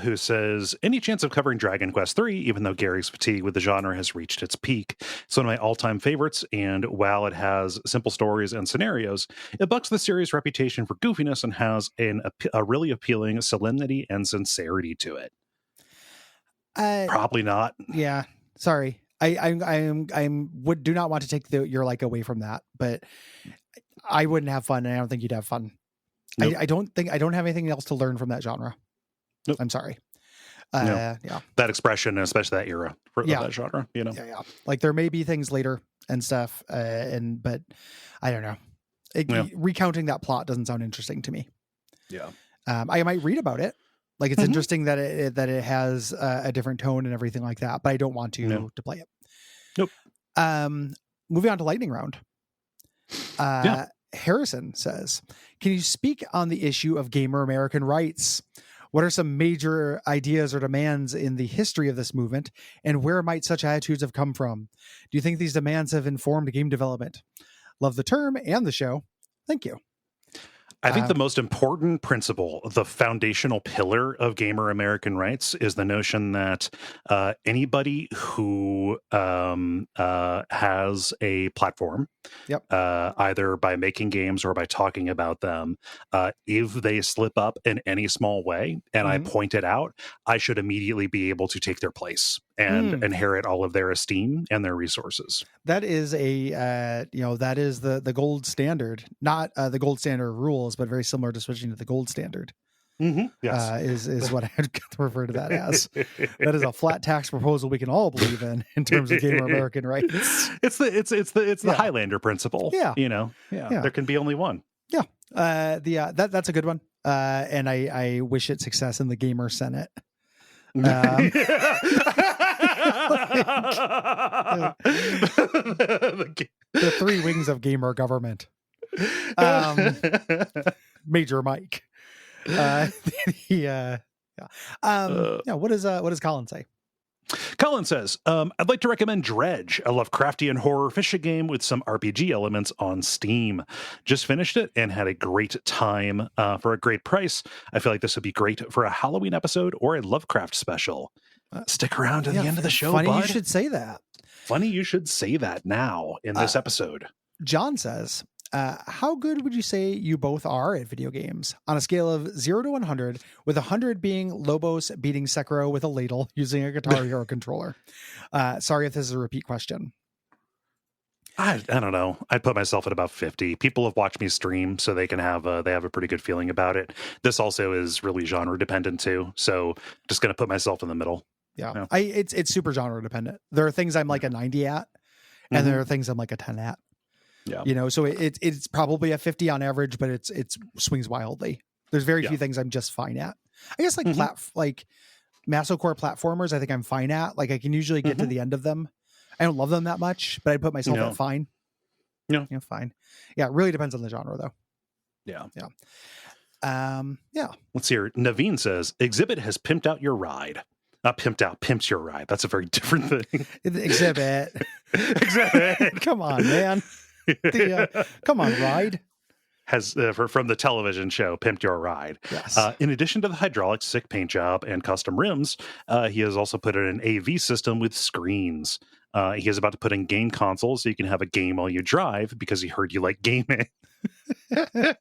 B: who says, any chance of covering Dragon Quest III, even though Gary's fatigue with the genre has reached its peak? It's one of my all-time favorites, and while it has simple stories and scenarios, it bucks the series' reputation for goofiness and has a really appealing solemnity and sincerity to it. Probably not. Yeah,
A: sorry. I do not want to take your like away from that, but I wouldn't have fun, and I don't think you'd have fun. Nope. I don't have anything else to learn from that genre. Nope. I'm sorry.
B: Yeah. That expression, especially that era for that genre,
A: Yeah. Like there may be things later and stuff, but I don't know. Recounting that plot doesn't sound interesting to me.
B: Yeah.
A: I might read about it. Like it's interesting that it has a different tone and everything like that, but I don't want to play it.
B: Nope.
A: Moving on to lightning round. Harrison says, can you speak on the issue of gamer American rights? What are some major ideas or demands in the history of this movement, and where might such attitudes have come from? Do you think these demands have informed game development? Love the term and the show. Thank you.
B: I think the most important principle, the foundational pillar of gamer American rights, is the notion that anybody who has a platform, either by making games or by talking about them, if they slip up in any small way and I point it out, I should immediately be able to take their place and inherit all of their esteem and their resources.
A: That is that is the gold standard, not the gold standard rules, but very similar to switching to the gold standard.
B: Yes.
A: Is what I would refer to that as. That is a flat tax proposal we can all believe in terms of gamer American rights.
B: It's the Highlander principle.
A: Yeah.
B: There can be only one.
A: Yeah. That's a good one. And I wish it success in the gamer Senate. Like, the three wings of gamer government. Major Mike. Yeah. What does Colin say?
B: Colin says, I'd like to recommend Dredge, a Lovecraftian horror fishing game with some RPG elements on Steam. Just finished it and had a great time for a great price. I feel like this would be great for a Halloween episode or a Lovecraft special. Stick around to the end of the show,
A: funny
B: bud.
A: you should say that.
B: Funny you should say that now in this episode.
A: John says, how good would you say you both are at video games on a scale of 0 to 100, with 100 being Lobos beating Sekiro with a ladle using a Guitar Hero controller? Sorry if this is a repeat question.
B: I don't know. I'd put myself at about 50. People have watched me stream, so they can have they have a pretty good feeling about it. This also is really genre dependent too, so just going to put myself in the middle.
A: Yeah. It's super genre dependent. There are things I'm like a 90 at, and there are things I'm like a 10 at.
B: Yeah.
A: You know, so it's probably a 50 on average, but it swings wildly. There's very few things I'm just fine at. I guess like like Masocore platformers, I think I'm fine at. Like I can usually get to the end of them. I don't love them that much, but I put myself at fine.
B: Yeah.
A: Fine. Yeah, it really depends on the genre though.
B: Yeah.
A: Yeah.
B: Let's hear. Naveen says, Exhibit has pimped out your ride. Not pimped out, pimps your ride. That's a very different thing.
A: Exhibit.
B: Exhibit.
A: Come on, man. Come on, ride.
B: Has from the television show Pimped Your Ride.
A: Yes.
B: In addition to the hydraulic sick paint job and custom rims, he has also put in an AV system with screens. He is about to put in game consoles so you can have a game while you drive because he heard you like gaming. What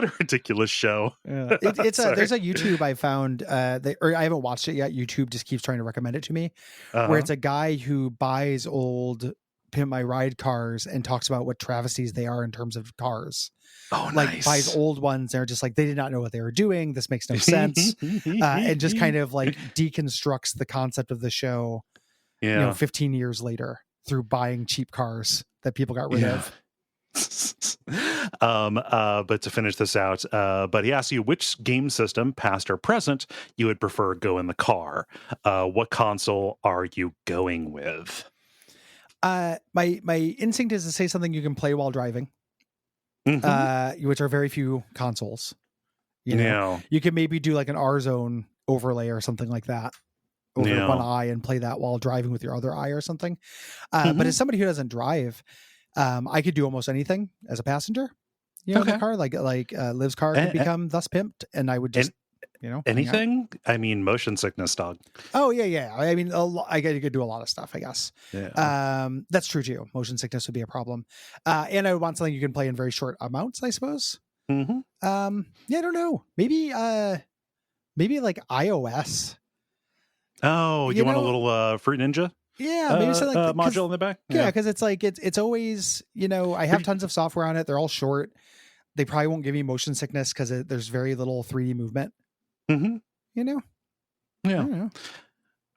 B: a ridiculous show.
A: Yeah. There's a YouTube I found, or I haven't watched it yet. YouTube just keeps trying to recommend it to me, where it's a guy who buys old Pimp My Ride cars and talks about what travesties they are in terms of cars.
B: Oh,
A: like
B: nice.
A: Buys old ones. They're just like, they did not know what they were doing. This makes no sense. And just kind of like deconstructs the concept of the show, 15 years later through buying cheap cars that people got rid of.
B: But to finish this out, but he asks you which game system, past or present, you would prefer go in the car. What console are you going with?
A: My instinct is to say something you can play while driving, which are very few consoles. You know, you can maybe do like an R zone overlay or something like that over one eye and play that while driving with your other eye or something. But as somebody who doesn't drive, I could do almost anything as a passenger. In the car, like Liv's car could become thus pimped, and I would just
B: anything. I mean, motion sickness, dog.
A: Oh yeah. I mean, I could do a lot of stuff, I guess. Yeah. That's true too. Motion sickness would be a problem, and I would want something you can play in very short amounts, I suppose. I don't know. Maybe like iOS.
B: Oh, you want a little Fruit Ninja?
A: Yeah, maybe something like
B: module in the back.
A: Yeah, because it's like it's always I have tons of software on it. They're all short. They probably won't give me motion sickness because there's very little 3D movement.
B: Yeah.
A: I don't know.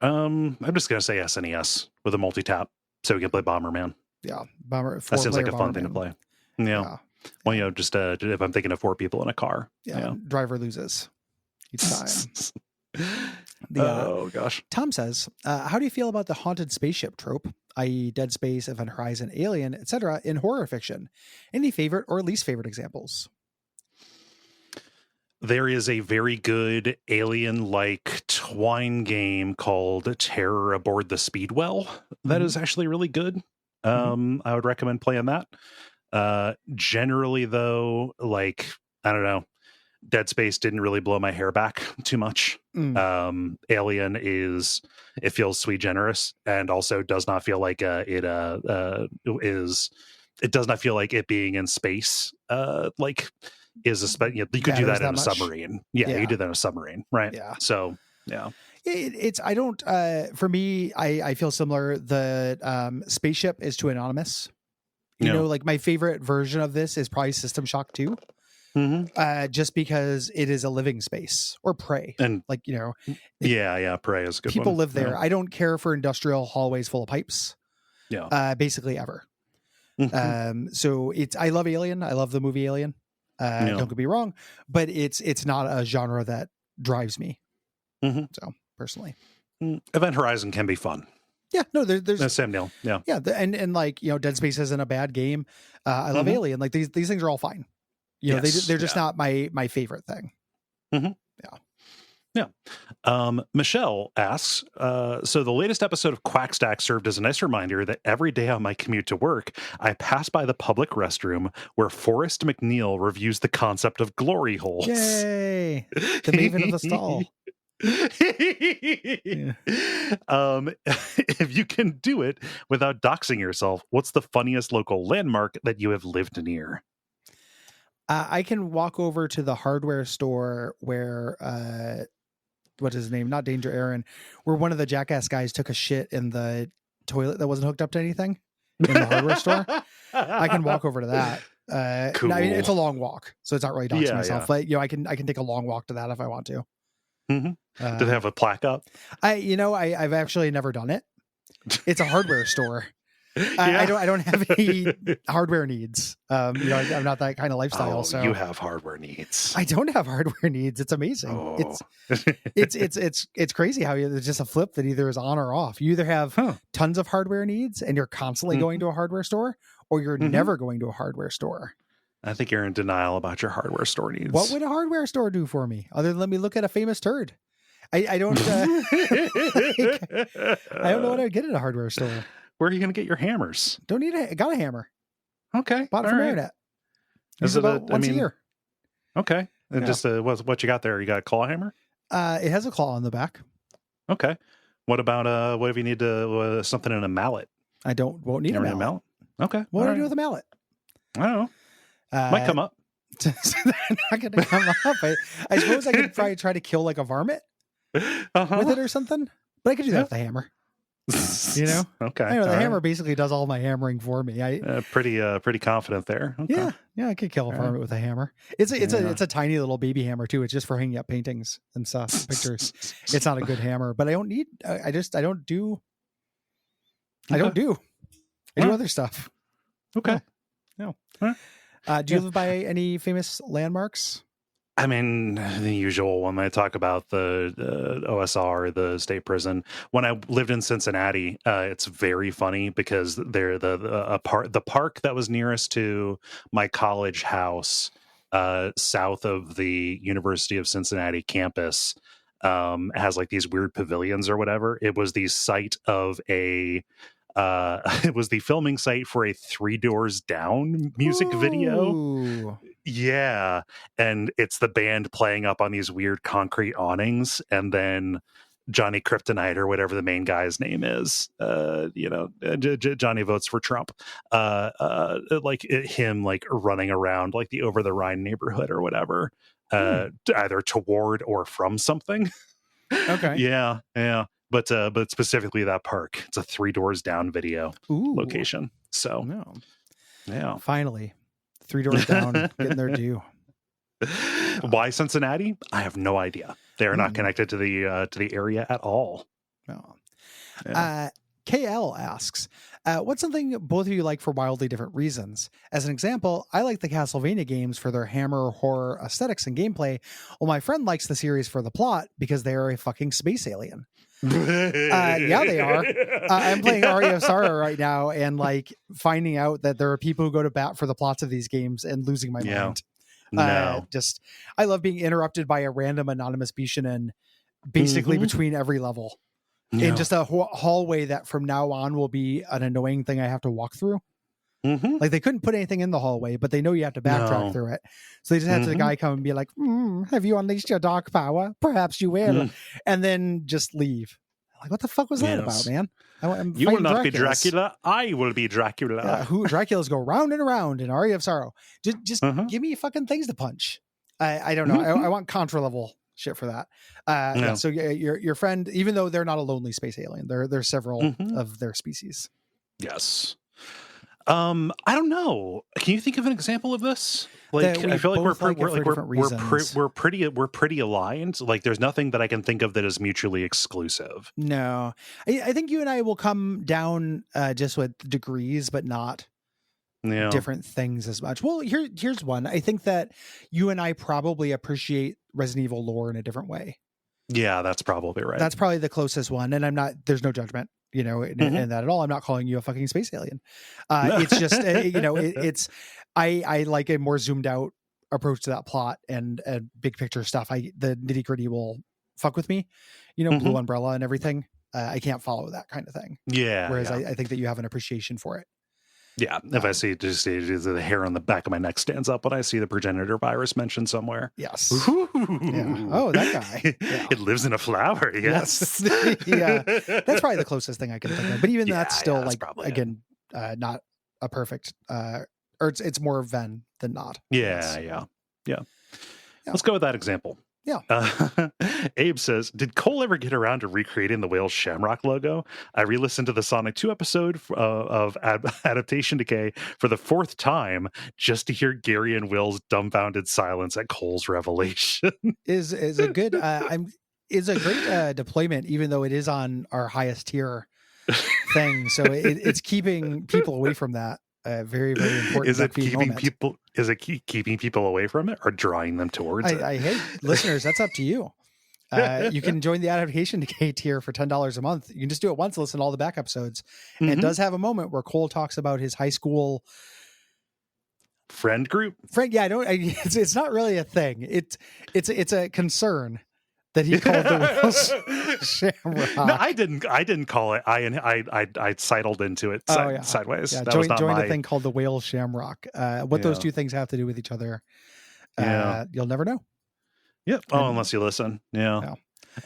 B: I'm just gonna say SNES with a multi-tap so we can play Bomberman.
A: Yeah, Bomber.
B: That seems like a fun thing to play. Yeah. Well, just if I'm thinking of 4 people in a car.
A: Yeah. Driver loses each time.
B: Oh gosh.
A: Tom says, how do you feel about the haunted spaceship trope, i.e. Dead Space, Event Horizon, Alien, etc. in horror fiction? Any favorite or least favorite examples?
B: There is a very good alien-like twine game called Terror Aboard the Speedwell that is actually really good. I would recommend playing that. Generally though, like, I don't know, Dead Space didn't really blow my hair back too much. Alien it feels sui generis and also does not feel like it does not feel like it being in space you could do that in a submarine. Yeah, you do that in a submarine, right?
A: Yeah.
B: So yeah.
A: I don't for me, I feel similar. The spaceship is too anonymous. You know, like my favorite version of this is probably System Shock 2. Just because it is a living space, or Prey, and like
B: Prey is a good.
A: People
B: one.
A: live there. I don't care for industrial hallways full of pipes. Basically ever. So I love Alien. I love the movie Alien. Don't get me wrong, but it's not a genre that drives me. So personally.
B: Event Horizon can be fun.
A: Yeah, no, there's
B: Sam Neill. Yeah.
A: Yeah, and like, Dead Space isn't a bad game. I love Alien. Like these things are all fine. They're just not my favorite thing.
B: Mm-hmm. Yeah. Michelle asks, so the latest episode of Quackstack served as a nice reminder that every day on my commute to work, I pass by the public restroom where Forrest McNeil reviews the concept of glory holes.
A: Yay! The maven of the stall.
B: Yeah. If you can do it without doxing yourself, what's the funniest local landmark that you have lived near?
A: I can walk over to the hardware store where what is his name? Not Danger Aaron, where one of the jackass guys took a shit in the toilet that wasn't hooked up to anything in the hardware store. I can walk over to that.
B: Cool.
A: I mean, it's a long walk, so it's not really doxing myself, but I can take a long walk to that if I want to.
B: Do they have a plaque up?
A: I've actually never done it. It's a hardware store. I don't have any hardware needs. I'm not that kind of lifestyle. So
B: you have hardware needs.
A: I don't have hardware needs. It's amazing.
B: Oh.
A: It's crazy how there's just a flip that either is on or off. You either have tons of hardware needs and you're constantly going to a hardware store, or you're never going to a hardware store.
B: I think you're in denial about your hardware store needs.
A: What would a hardware store do for me other than let me look at a famous turd? I don't. I don't know what I'd get at a hardware store.
B: Where are you going to get your hammers?
A: Don't need got a hammer.
B: Okay,
A: bought it from internet.
B: Is
A: it about once a year?
B: Okay, and just what you got there? You got a claw hammer?
A: It has a claw on the back.
B: Okay. What about what if you need to something in a mallet?
A: Won't need a mallet.
B: Okay.
A: What do I do with a mallet?
B: I don't know. Might come up.
A: They're not going to come up. I suppose I could probably try to kill like a varmint with it or something, but I could do that with a hammer.
B: Okay.
A: The hammer basically does all my hammering for me.
B: Pretty confident there. Okay.
A: Yeah, I could kill a varmint with a hammer. It's a tiny little baby hammer too. It's just for hanging up paintings and stuff, pictures. It's not a good hammer, but I don't need. I do other stuff.
B: Okay.
A: No. Do you live by any famous landmarks?
B: I mean, the usual one. I talk about the OSR, the state prison. When I lived in Cincinnati, it's very funny because they're the park that was nearest to my college house, south of the University of Cincinnati campus, has like these weird pavilions or whatever. It was the site of it was the filming site for a Three Doors Down music video. Yeah. And it's the band playing up on these weird concrete awnings. And then Johnny Kryptonite or whatever the main guy's name is, Johnny votes for Trump. Him running around like the Over the Rhine neighborhood or whatever, either toward or from something.
A: Okay.
B: Yeah. But specifically that park. It's a Three Doors Down video location. So yeah.
A: Finally, Three Doors Down getting their due.
B: Why Cincinnati? I have no idea. They are not connected to the area at all.
A: No. Yeah. KL asks, what's something both of you like for wildly different reasons? As an example, I like the Castlevania games for their hammer horror aesthetics and gameplay, while my friend likes the series for the plot because they are a fucking space alien. Yeah, they are. I'm playing Aria of Sorrow right now and finding out that there are people who go to bat for the plots of these games and losing my mind.
B: No.
A: I love being interrupted by a random anonymous Bishonen basically between every level. In just a hallway that from now on will be an annoying thing I have to walk through. Like they couldn't put anything in the hallway, but they know you have to backtrack through it. So they just had the guy come and be like, have you unleashed your dark power? Perhaps you will. And then just leave. Like, what the fuck was that about, man?
B: You will not be Dracula. I will be Dracula.
A: Dracula's go round and around in Aria of Sorrow. Just give me fucking things to punch. I don't know. I want Contra level shit for that. So your friend, even though they're not a lonely space alien, there are several of their species.
B: Yes. I don't know. Can you think of an example of this? I feel like we're pretty aligned. Like there's nothing that I can think of that is mutually exclusive.
A: No, I think you and I will come down just with degrees, but not different things as much. Well, here's one. I think that you and I probably appreciate Resident Evil lore in a different way.
B: Yeah, that's probably right.
A: That's probably the closest one. And there's no judgment, in that at all. I'm not calling you a fucking space alien. It's just, I like a more zoomed out approach to that plot and big picture stuff. The nitty gritty will fuck with me, Blue Umbrella and everything. I can't follow that kind of thing.
B: Yeah.
A: Whereas I think that you have an appreciation for it.
B: Yeah, if I see just the hair on the back of my neck stands up when I see the progenitor virus mentioned somewhere.
A: Yes. Yeah. Oh, that guy. Yeah.
B: It lives in a flower. Yes.
A: Yeah. That's probably the closest thing I can think of. But even that's still
B: probably
A: again, not a perfect, or it's more Venn than not.
B: Yeah. Let's go with that example.
A: Yeah.
B: Abe says, did Cole ever get around to recreating the whale's shamrock logo? I re-listened to the Sonic 2 episode of Adaptation Decay for the 4th time just to hear Gary and Will's dumbfounded silence at Cole's revelation.
A: is a good is a great deployment, even though it is on our highest tier thing. So it's keeping people away from that. Very, very important.
B: Is it keeping people? Is it keeping people away from it or drawing them towards it?
A: I hate listeners. That's up to you. You can join the Adaptation Decay tier for $10 a month. You can just do it once, listen to all the back episodes. And it does have a moment where Cole talks about his high school
B: friend group.
A: Yeah, it's not really a thing. It's a concern that he called the whale shamrock.
B: No, I didn't call it. I sidled into it sideways.
A: Yeah,
B: that was not
A: joined a thing called the whale shamrock. What those two things have to do with each other, you'll never know.
B: Yep. Unless you listen. Yeah.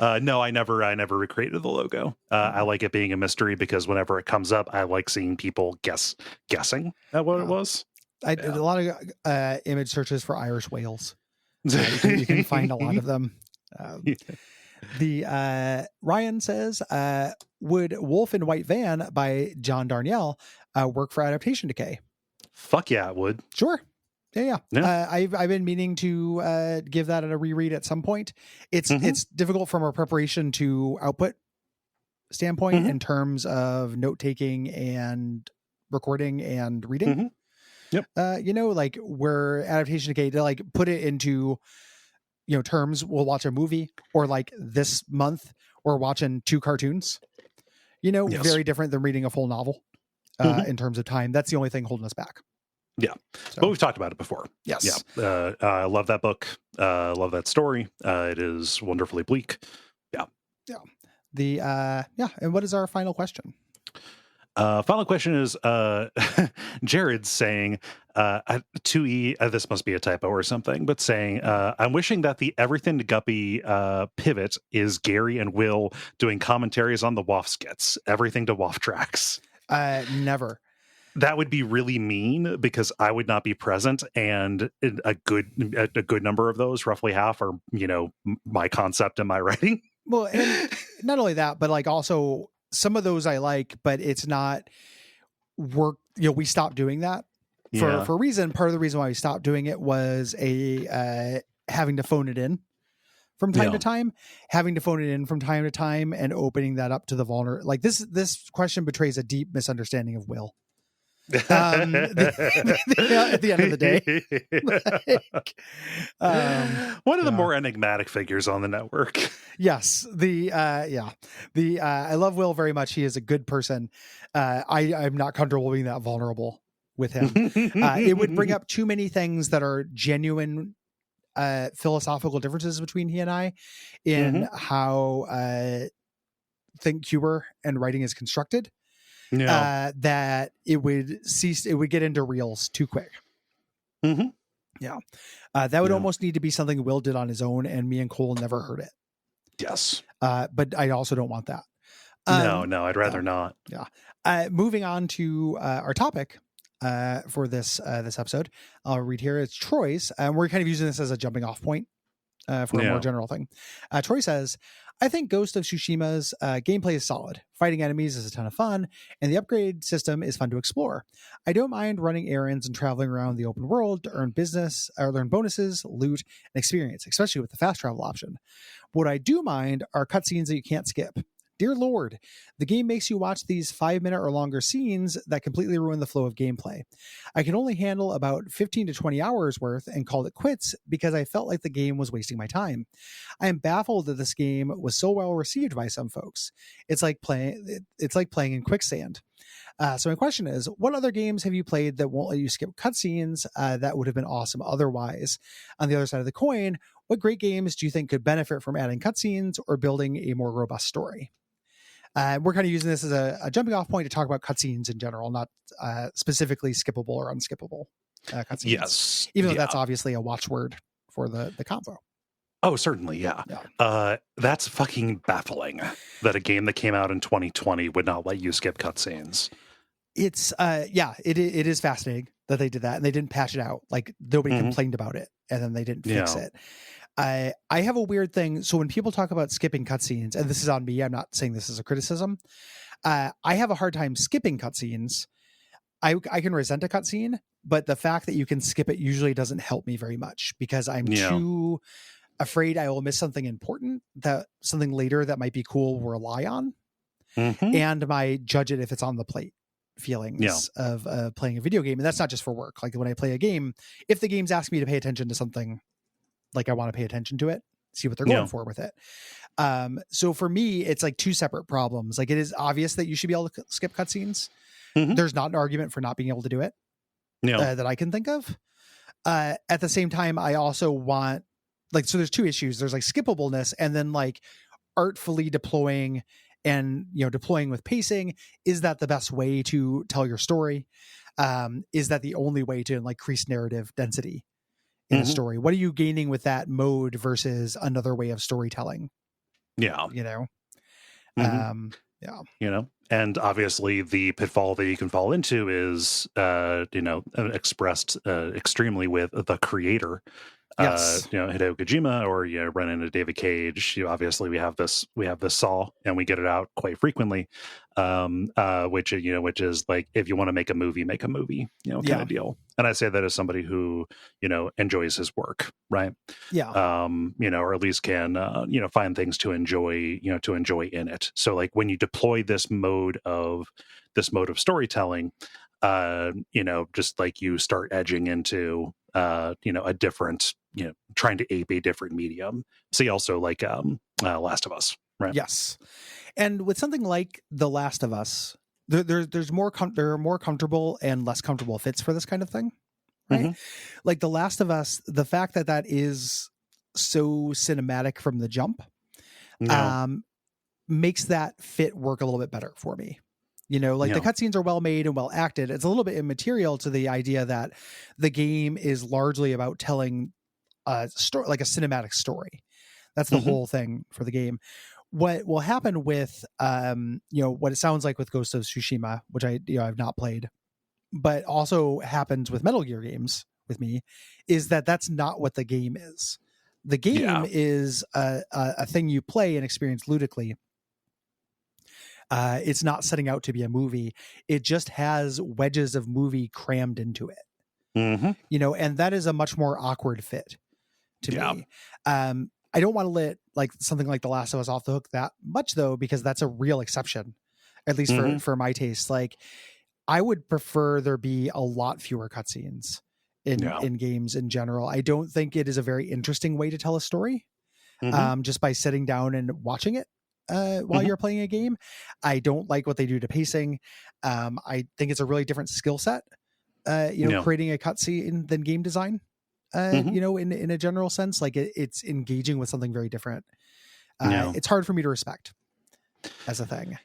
B: No, I never recreated the logo. I like it being a mystery because whenever it comes up, I like seeing people guessing at what it was.
A: I did a lot of image searches for Irish whales. You can find a lot of them. The Ryan says, would Wolf in White Van by John Darnielle work for Adaptation Decay?
B: Fuck yeah, it would.
A: Sure. Yeah. I've been meaning to give that a reread at some point. It's difficult from a preparation to output standpoint in terms of note taking and recording and reading.
B: Yep.
A: Like where Adaptation Decay to like put it into terms, we'll watch a movie, or like this month we're watching 2 cartoons, very different than reading a full novel in terms of time. That's the only thing holding us back.
B: Yeah. But we've talked about it before.
A: Yes.
B: Yeah. I love that book. Love that story. It is wonderfully bleak. Yeah.
A: Yeah. And what is our final question?
B: Final question is Jared saying 2E, this must be a typo or something, but saying I'm wishing that the Everything to Guppy pivot is Gary and Will doing commentaries on the WAF skits, Everything to WAF tracks.
A: Never.
B: That would be really mean because I would not be present, and a good number of those, roughly half, are my concept and my writing.
A: Well, and not only that, but like also some of those I like, but it's not work. We stopped doing that for a reason. Part of the reason why we stopped doing it was having to phone it in from time to time, and opening that up to the vulnerable. Like this question betrays a deep misunderstanding of Will. At the end of the day,
B: one of the more enigmatic figures on the network.
A: Yes, I love Will very much. He is a good person. I'm not comfortable being that vulnerable with him. It would bring up too many things that are genuine philosophical differences between he and I in how think humor and writing is constructed. That it would get into reels too quick. That would almost need to be something Will did on his own, and me and Cole never heard it.
B: Yes.
A: But I also don't want that.
B: No, I'd rather not.
A: Yeah. Moving on to our topic for this episode, I'll read here. It's Troy's, and we're kind of using this as a jumping off point for a more general thing. Troy says, I think Ghost of Tsushima's gameplay is solid. Fighting enemies is a ton of fun, and the upgrade system is fun to explore. I don't mind running errands and traveling around the open world to earn learn bonuses, loot, and experience, especially with the fast travel option. What I do mind are cutscenes that you can't skip. Dear Lord, the game makes you watch these 5-minute or longer scenes that completely ruin the flow of gameplay. I can only handle about 15 to 20 hours worth and called it quits because I felt like the game was wasting my time. I am baffled that this game was so well received by some folks. It's like playing in quicksand. So my question is, what other games have you played that won't let you skip cutscenes that would have been awesome otherwise? On the other side of the coin, what great games do you think could benefit from adding cutscenes or building a more robust story? We're kind of using this as a jumping off point to talk about cutscenes in general, not specifically skippable or unskippable cutscenes.
B: Yes.
A: Even though that's obviously a watchword for the convo.
B: Oh, certainly, yeah. That's fucking baffling that a game that came out in 2020 would not let you skip cutscenes.
A: It's it is fascinating that they did that and they didn't patch it out. Like nobody complained about it and then they didn't fix it. I have a weird thing. So when people talk about skipping cutscenes, and this is on me, I'm not saying this is a criticism. I have a hard time skipping cutscenes. I can resent a cutscene, but the fact that you can skip it usually doesn't help me very much because I'm too afraid I will miss something important, that something later that might be cool will rely on, and my judge it if it's on the plate feelings of playing a video game. And that's not just for work. Like when I play a game, if the game's asking me to pay attention to something, like I want to pay attention to it, see what they're going for with it. So for me, it's like two separate problems. Like it is obvious that you should be able to skip cutscenes. There's not an argument for not being able to do it that I can think of. At the same time, I also want so there's two issues. There's like skippableness and then like artfully deploying and, deploying with pacing. Is that the best way to tell your story? Is that the only way to increase narrative density in a story? What are you gaining with that mode versus another way of storytelling?
B: And obviously the pitfall that you can fall into is expressed extremely with the creator, Hideo Kojima, or run into David Cage. Obviously we have this saw and we get it out quite frequently, which is like, if you want to make a movie kind of deal. And I say that as somebody who enjoys his work, right? Or at least can find things to enjoy in it. So like when you deploy this mode of storytelling, just like you start edging into a different, trying to ape a different medium. See also like Last of Us, right?
A: Yes. And with something like The Last of Us, there are more comfortable and less comfortable fits for this kind of thing, right? Like The Last of Us, the fact that is so cinematic from the jump makes that fit work a little bit better for me. The cutscenes are well made and well acted. It's a little bit immaterial to the idea that the game is largely about telling a story, like a cinematic story. That's the whole thing for the game. What will happen with, what it sounds like with Ghost of Tsushima, which I've not played, but also happens with Metal Gear games with me, is that's not what the game is. The game is a thing you play and experience ludically. It's not setting out to be a movie. It just has wedges of movie crammed into it. And that is a much more awkward fit to me. I don't want to let something like The Last of Us off the hook that much though, because that's a real exception, at least for my taste. Like I would prefer there be a lot fewer cutscenes in games in general. I don't think it is a very interesting way to tell a story, just by sitting down and watching it while you're playing a game. I don't like what they do to pacing. I think it's a really different skill set, creating a cutscene than game design. In a general sense, like it's engaging with something very different. It's hard for me to respect as a thing.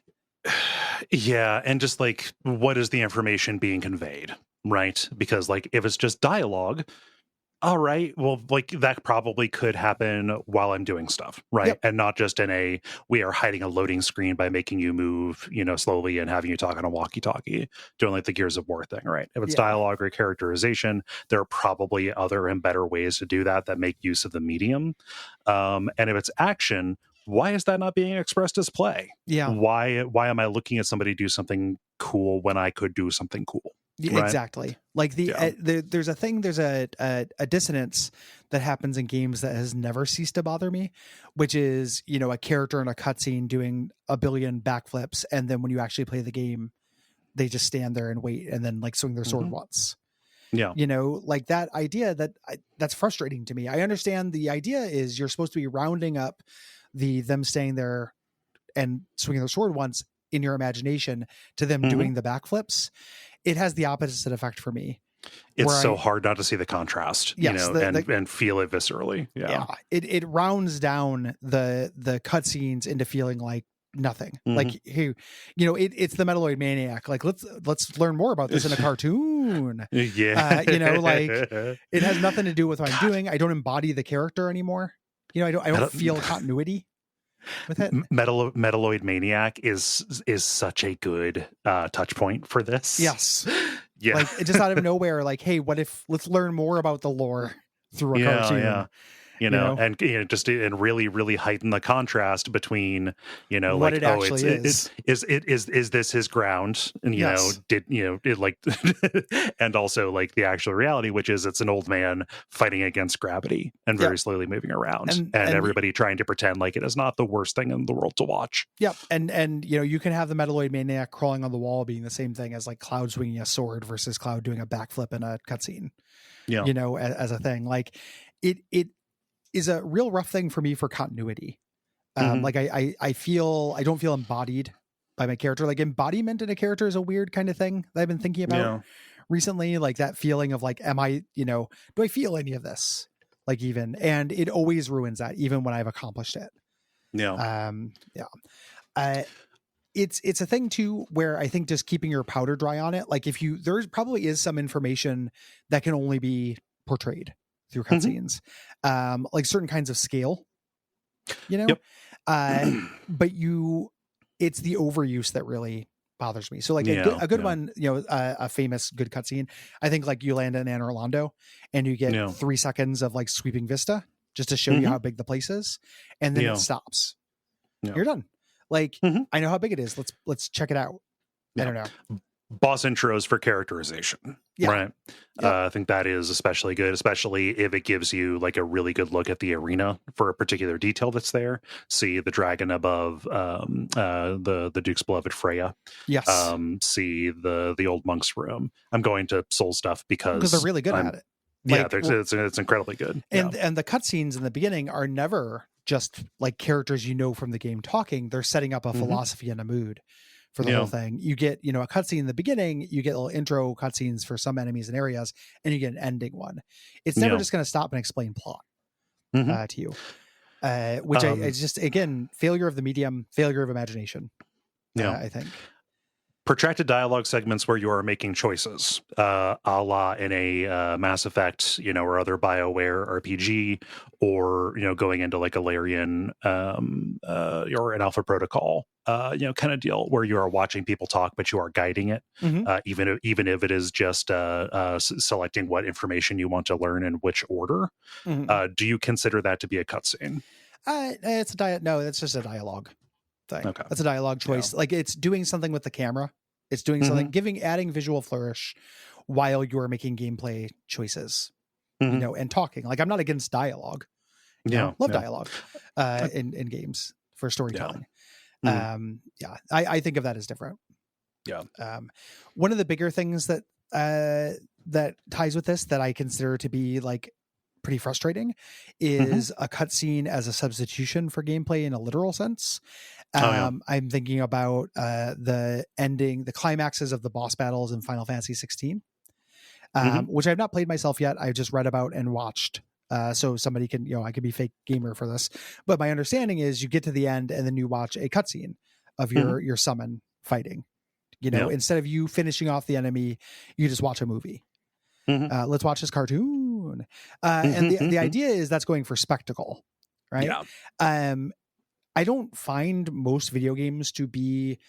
B: Yeah. And just like, what is the information being conveyed? Right. Because like, if it's just dialogue, all right, well, like that probably could happen while I'm doing stuff, right? And not just we are hiding a loading screen by making you move, slowly and having you talk on a walkie-talkie, doing like the Gears of War thing, right? If it's dialogue or characterization, there are probably other and better ways to do that make use of the medium. And if it's action, why is that not being expressed as play? Why am I looking at somebody do something cool when I could do something cool? Right.
A: Exactly. Like there's a dissonance that happens in games that has never ceased to bother me, which is, a character in a cutscene doing a billion backflips, and then when you actually play the game, they just stand there and wait and then like swing their sword once.
B: Yeah.
A: Like that idea that's frustrating to me. I understand the idea is you're supposed to be rounding up them staying there and swinging their sword once in your imagination to them doing the backflips. It has the opposite effect for me.
B: It's so hard not to see the contrast, and feel it viscerally. Yeah.
A: It rounds down the cutscenes into feeling like nothing. Like, hey, it's the Metalloid Maniac. Like, let's learn more about this in a cartoon.
B: Yeah.
A: Like it has nothing to do with what I'm doing. I don't embody the character anymore. I don't feel continuity with it.
B: Metalloid Maniac is such a good touch point for this.
A: Yes.
B: Yeah.
A: Like it just out of nowhere, like, hey, what if let's learn more about the lore through a cartoon.
B: Yeah. And just and really, really heighten the contrast between,
A: what it actually is.
B: Is this his ground? And and also like the actual reality, which is it's an old man fighting against gravity and very slowly moving around, and everybody trying to pretend like it is not the worst thing in the world to watch.
A: Yep, and you can have the Metalloid Maniac crawling on the wall being the same thing as like Cloud swinging a sword versus Cloud doing a backflip in a cutscene.
B: Yeah,
A: as a thing, like it is a real rough thing for me for continuity. Like I feel I don't feel embodied by my character. Like embodiment in a character is a weird kind of thing that I've been thinking about recently. Like that feeling of like, am I, do I feel any of this? Like even, and it always ruins that even when I've accomplished it. It's a thing too, where I think just keeping your powder dry on it. Like there probably is some information that can only be portrayed through cutscenes, like certain kinds of scale, but it's the overuse that really bothers me. So like a good one, a famous good cutscene, I think like you land in Anne Orlando and you get 3 seconds of like sweeping vista just to show you how big the place is. And then it stops. You're done. Like, I know how big it is. Let's check it out. I don't know.
B: Boss intros for characterization, right? Yep. I think that is especially good, especially if it gives you like a really good look at the arena for a particular detail that's there. See the dragon above the Duke's beloved Freya.
A: Yes.
B: See the old monk's room. I'm going to soul stuff because
A: they're really good at it. Like,
B: it's incredibly good.
A: And the cutscenes in the beginning are never just like characters from the game talking. They're setting up a philosophy and a mood for the whole thing. You get, a cutscene in the beginning, you get little intro cutscenes for some enemies and areas, and you get an ending one. It's never just going to stop and explain plot to you, which I just, again, failure of the medium, failure of imagination, I think.
B: Protracted dialogue segments where you are making choices, a la in a Mass Effect, or other BioWare RPG, or going into like a Larian or an Alpha Protocol, kind of deal where you are watching people talk, but you are guiding it, even if it is just selecting what information you want to learn in which order. Do you consider that to be a cutscene?
A: No, it's just a dialogue thing.
B: Okay.
A: That's a dialogue choice. Like it's doing something with the camera. It's doing something, adding visual flourish while you're making gameplay choices, and talking. Like I'm not against dialogue. Love dialogue in games for storytelling. I think of that as different. One of the bigger things that ties with this that I consider to be like pretty frustrating is a cutscene as a substitution for gameplay in a literal sense. I'm thinking about the climaxes of the boss battles in Final Fantasy 16, which I've not played myself yet. I've just read about and watched. So somebody can, I could be fake gamer for this, but my understanding is you get to the end and then you watch a cutscene of your summon fighting, instead of you finishing off the enemy, you just watch a movie. Let's watch this cartoon. And the idea is that's going for spectacle, right? I don't find most video games to be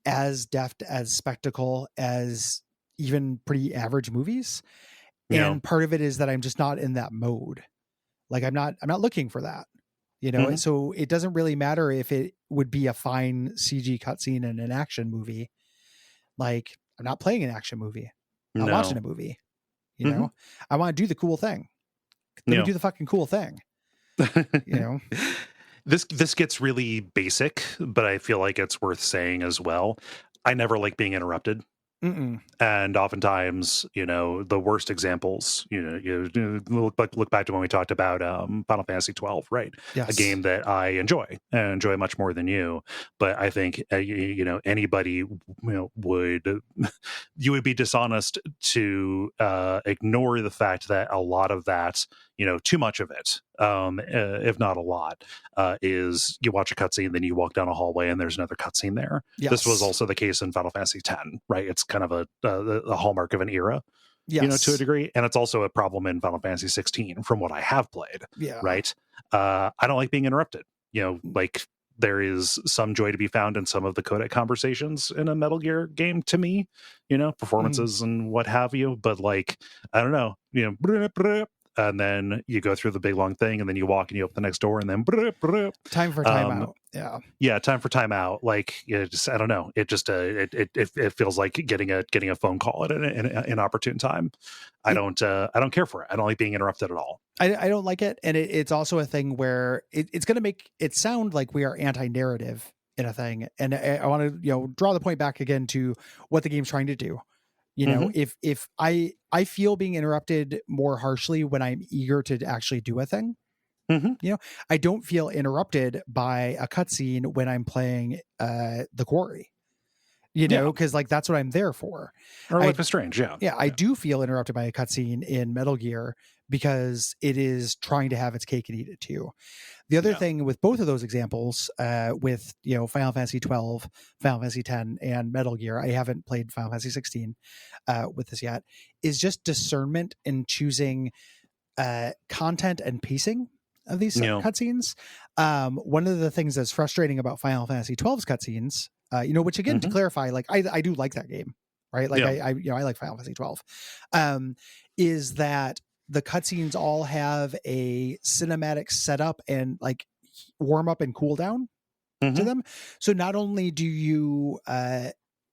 A: as deft as spectacle as even pretty average movies. And part of it is that I'm just not in that mode. Like I'm not looking for that, so it doesn't really matter if it would be a fine CG cutscene in an action movie. Like I'm not playing an action movie. watching
B: No.
A: a movie. You know, I want to do the cool thing. Let me do the fucking cool thing. You know,
B: this gets really basic, but I feel like it's worth saying as well. I never like being interrupted.
A: Mm-mm.
B: And oftentimes, the worst examples, look back to when we talked about Final Fantasy 12, right?
A: Yes.
B: A game that I enjoy much more than you. But I think, anybody, would, you would be dishonest to ignore the fact that a lot of that, too much of it, if not a lot, is you watch a cutscene, then you walk down a hallway and there's another cutscene there.
A: Yes.
B: This was also the case in Final Fantasy X, right? It's kind of a hallmark of an era, to a degree. And it's also a problem in Final Fantasy 16 from what I have played, right? I don't like being interrupted, like there is some joy to be found in some of the codec conversations in a Metal Gear game to me, performances and what have you. But like, I don't know, and then you go through the big long thing and then you walk and you open the next door and then
A: time for time out.
B: Yeah, time for time out. Like, I don't know, it just it feels like getting a phone call at an opportune time. I don't care for it. I don't like being interrupted at all.
A: I don't like it, and it's also a thing where it's going to make it sound like we are anti-narrative in a thing. And I want to draw the point back again to what the game's trying to do. If I feel being interrupted more harshly when I'm eager to actually do a thing. I don't feel interrupted by a cutscene when I'm playing The Quarry. Because like that's what I'm there for.
B: Or Life is Strange, yeah.
A: I do feel interrupted by a cutscene in Metal Gear because it is trying to have its cake and eat it too. The other thing with both of those examples, with Final Fantasy 12, Final Fantasy 10, and Metal Gear, I haven't played Final Fantasy 16 with this yet, is just discernment in choosing content and pacing of these cutscenes. One of the things that's frustrating about Final Fantasy 12's cutscenes, which again, to clarify, like I do like that game, right? Like I like Final Fantasy 12, is that the cutscenes all have a cinematic setup and like warm up and cool down to them. So not only do you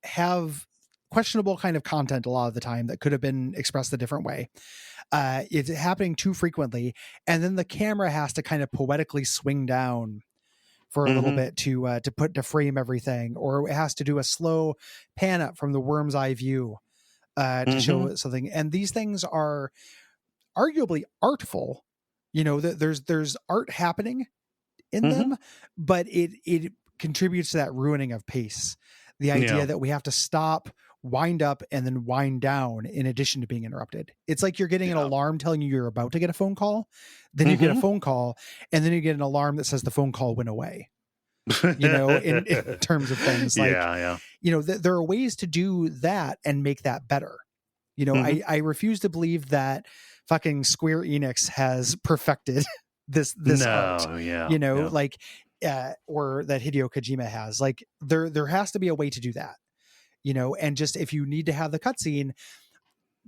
A: have questionable kind of content a lot of the time that could have been expressed a different way, it's happening too frequently, and then the camera has to kind of poetically swing down for a little bit to frame everything, or it has to do a slow pan up from the worm's eye view to show something. And these things are arguably artful. There's art happening in them, but it contributes to that ruining of pace. The idea that we have to stop, wind up, and then wind down in addition to being interrupted. It's like you're getting an alarm telling you you're about to get a phone call. Then you get a phone call, and then you get an alarm that says the phone call went away. In terms of things like, there are ways to do that and make that better. I refuse to believe that fucking Square Enix has perfected this art, like, or that Hideo Kojima has. Like, there has to be a way to do that, and just if you need to have the cutscene,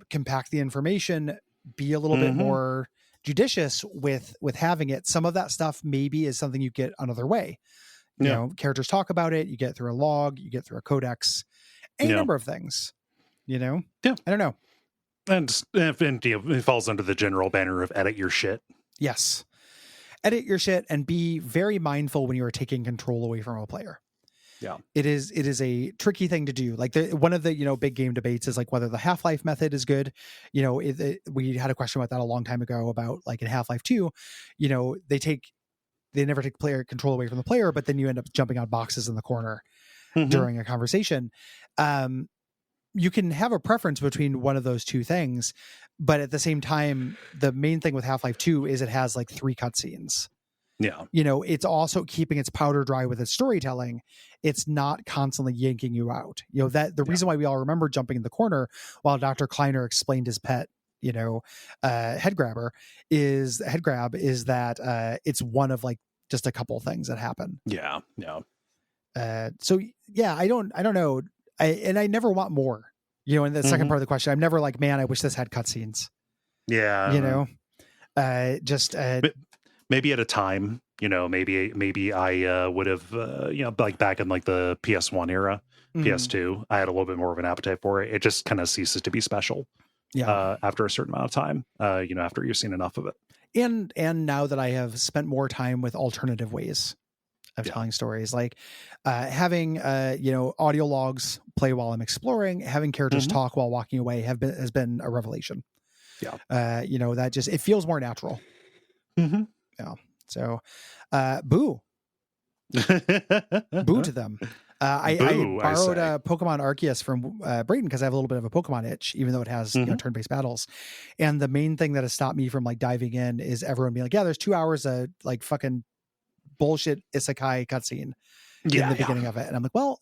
A: compact the information, be a little bit more judicious with having it. Some of that stuff maybe is something you get another way. Characters talk about it, you get through a log, you get through a codex, any number of things. I don't know.
B: And it falls under the general banner of edit your shit.
A: Yes. Edit your shit and be very mindful when you are taking control away from a player.
B: Yeah.
A: It is a tricky thing to do. Like one of the, big game debates is like whether the Half-Life method is good. We had a question about that a long time ago about like in Half-Life 2, they never take player control away from the player, but then you end up jumping on boxes in the corner during a conversation. You can have a preference between one of those two things, but at the same time, the main thing with Half-Life 2 is it has like 3 cutscenes.
B: Yeah.
A: It's also keeping its powder dry with its storytelling. It's not constantly yanking you out. That the reason why we all remember jumping in the corner while Dr. Kleiner explained his pet, head grab is that it's one of like just a couple things that happen.
B: Yeah.
A: So yeah, I don't know. I never want more, in the second part of the question, I'm never like, man, I wish this had cutscenes.
B: Yeah.
A: But
B: maybe at a time, maybe I would have, like back in like the PS1 era, PS2, I had a little bit more of an appetite for it. It just kind of ceases to be special.
A: Yeah.
B: After a certain amount of time, after you've seen enough of it.
A: And now that I have spent more time with alternative ways of telling stories, like having audio logs play while I'm exploring, having characters talk while walking away has been a revelation.
B: Yeah.
A: That just, it feels more natural. Yeah. So boo to them. I borrowed a Pokemon Arceus from Brayden because I have a little bit of a Pokemon itch, even though it has turn-based battles. And the main thing that has stopped me from like diving in is everyone being like, yeah, there's 2 hours of like fucking bullshit isekai cutscene in the beginning of it. And I'm like, well,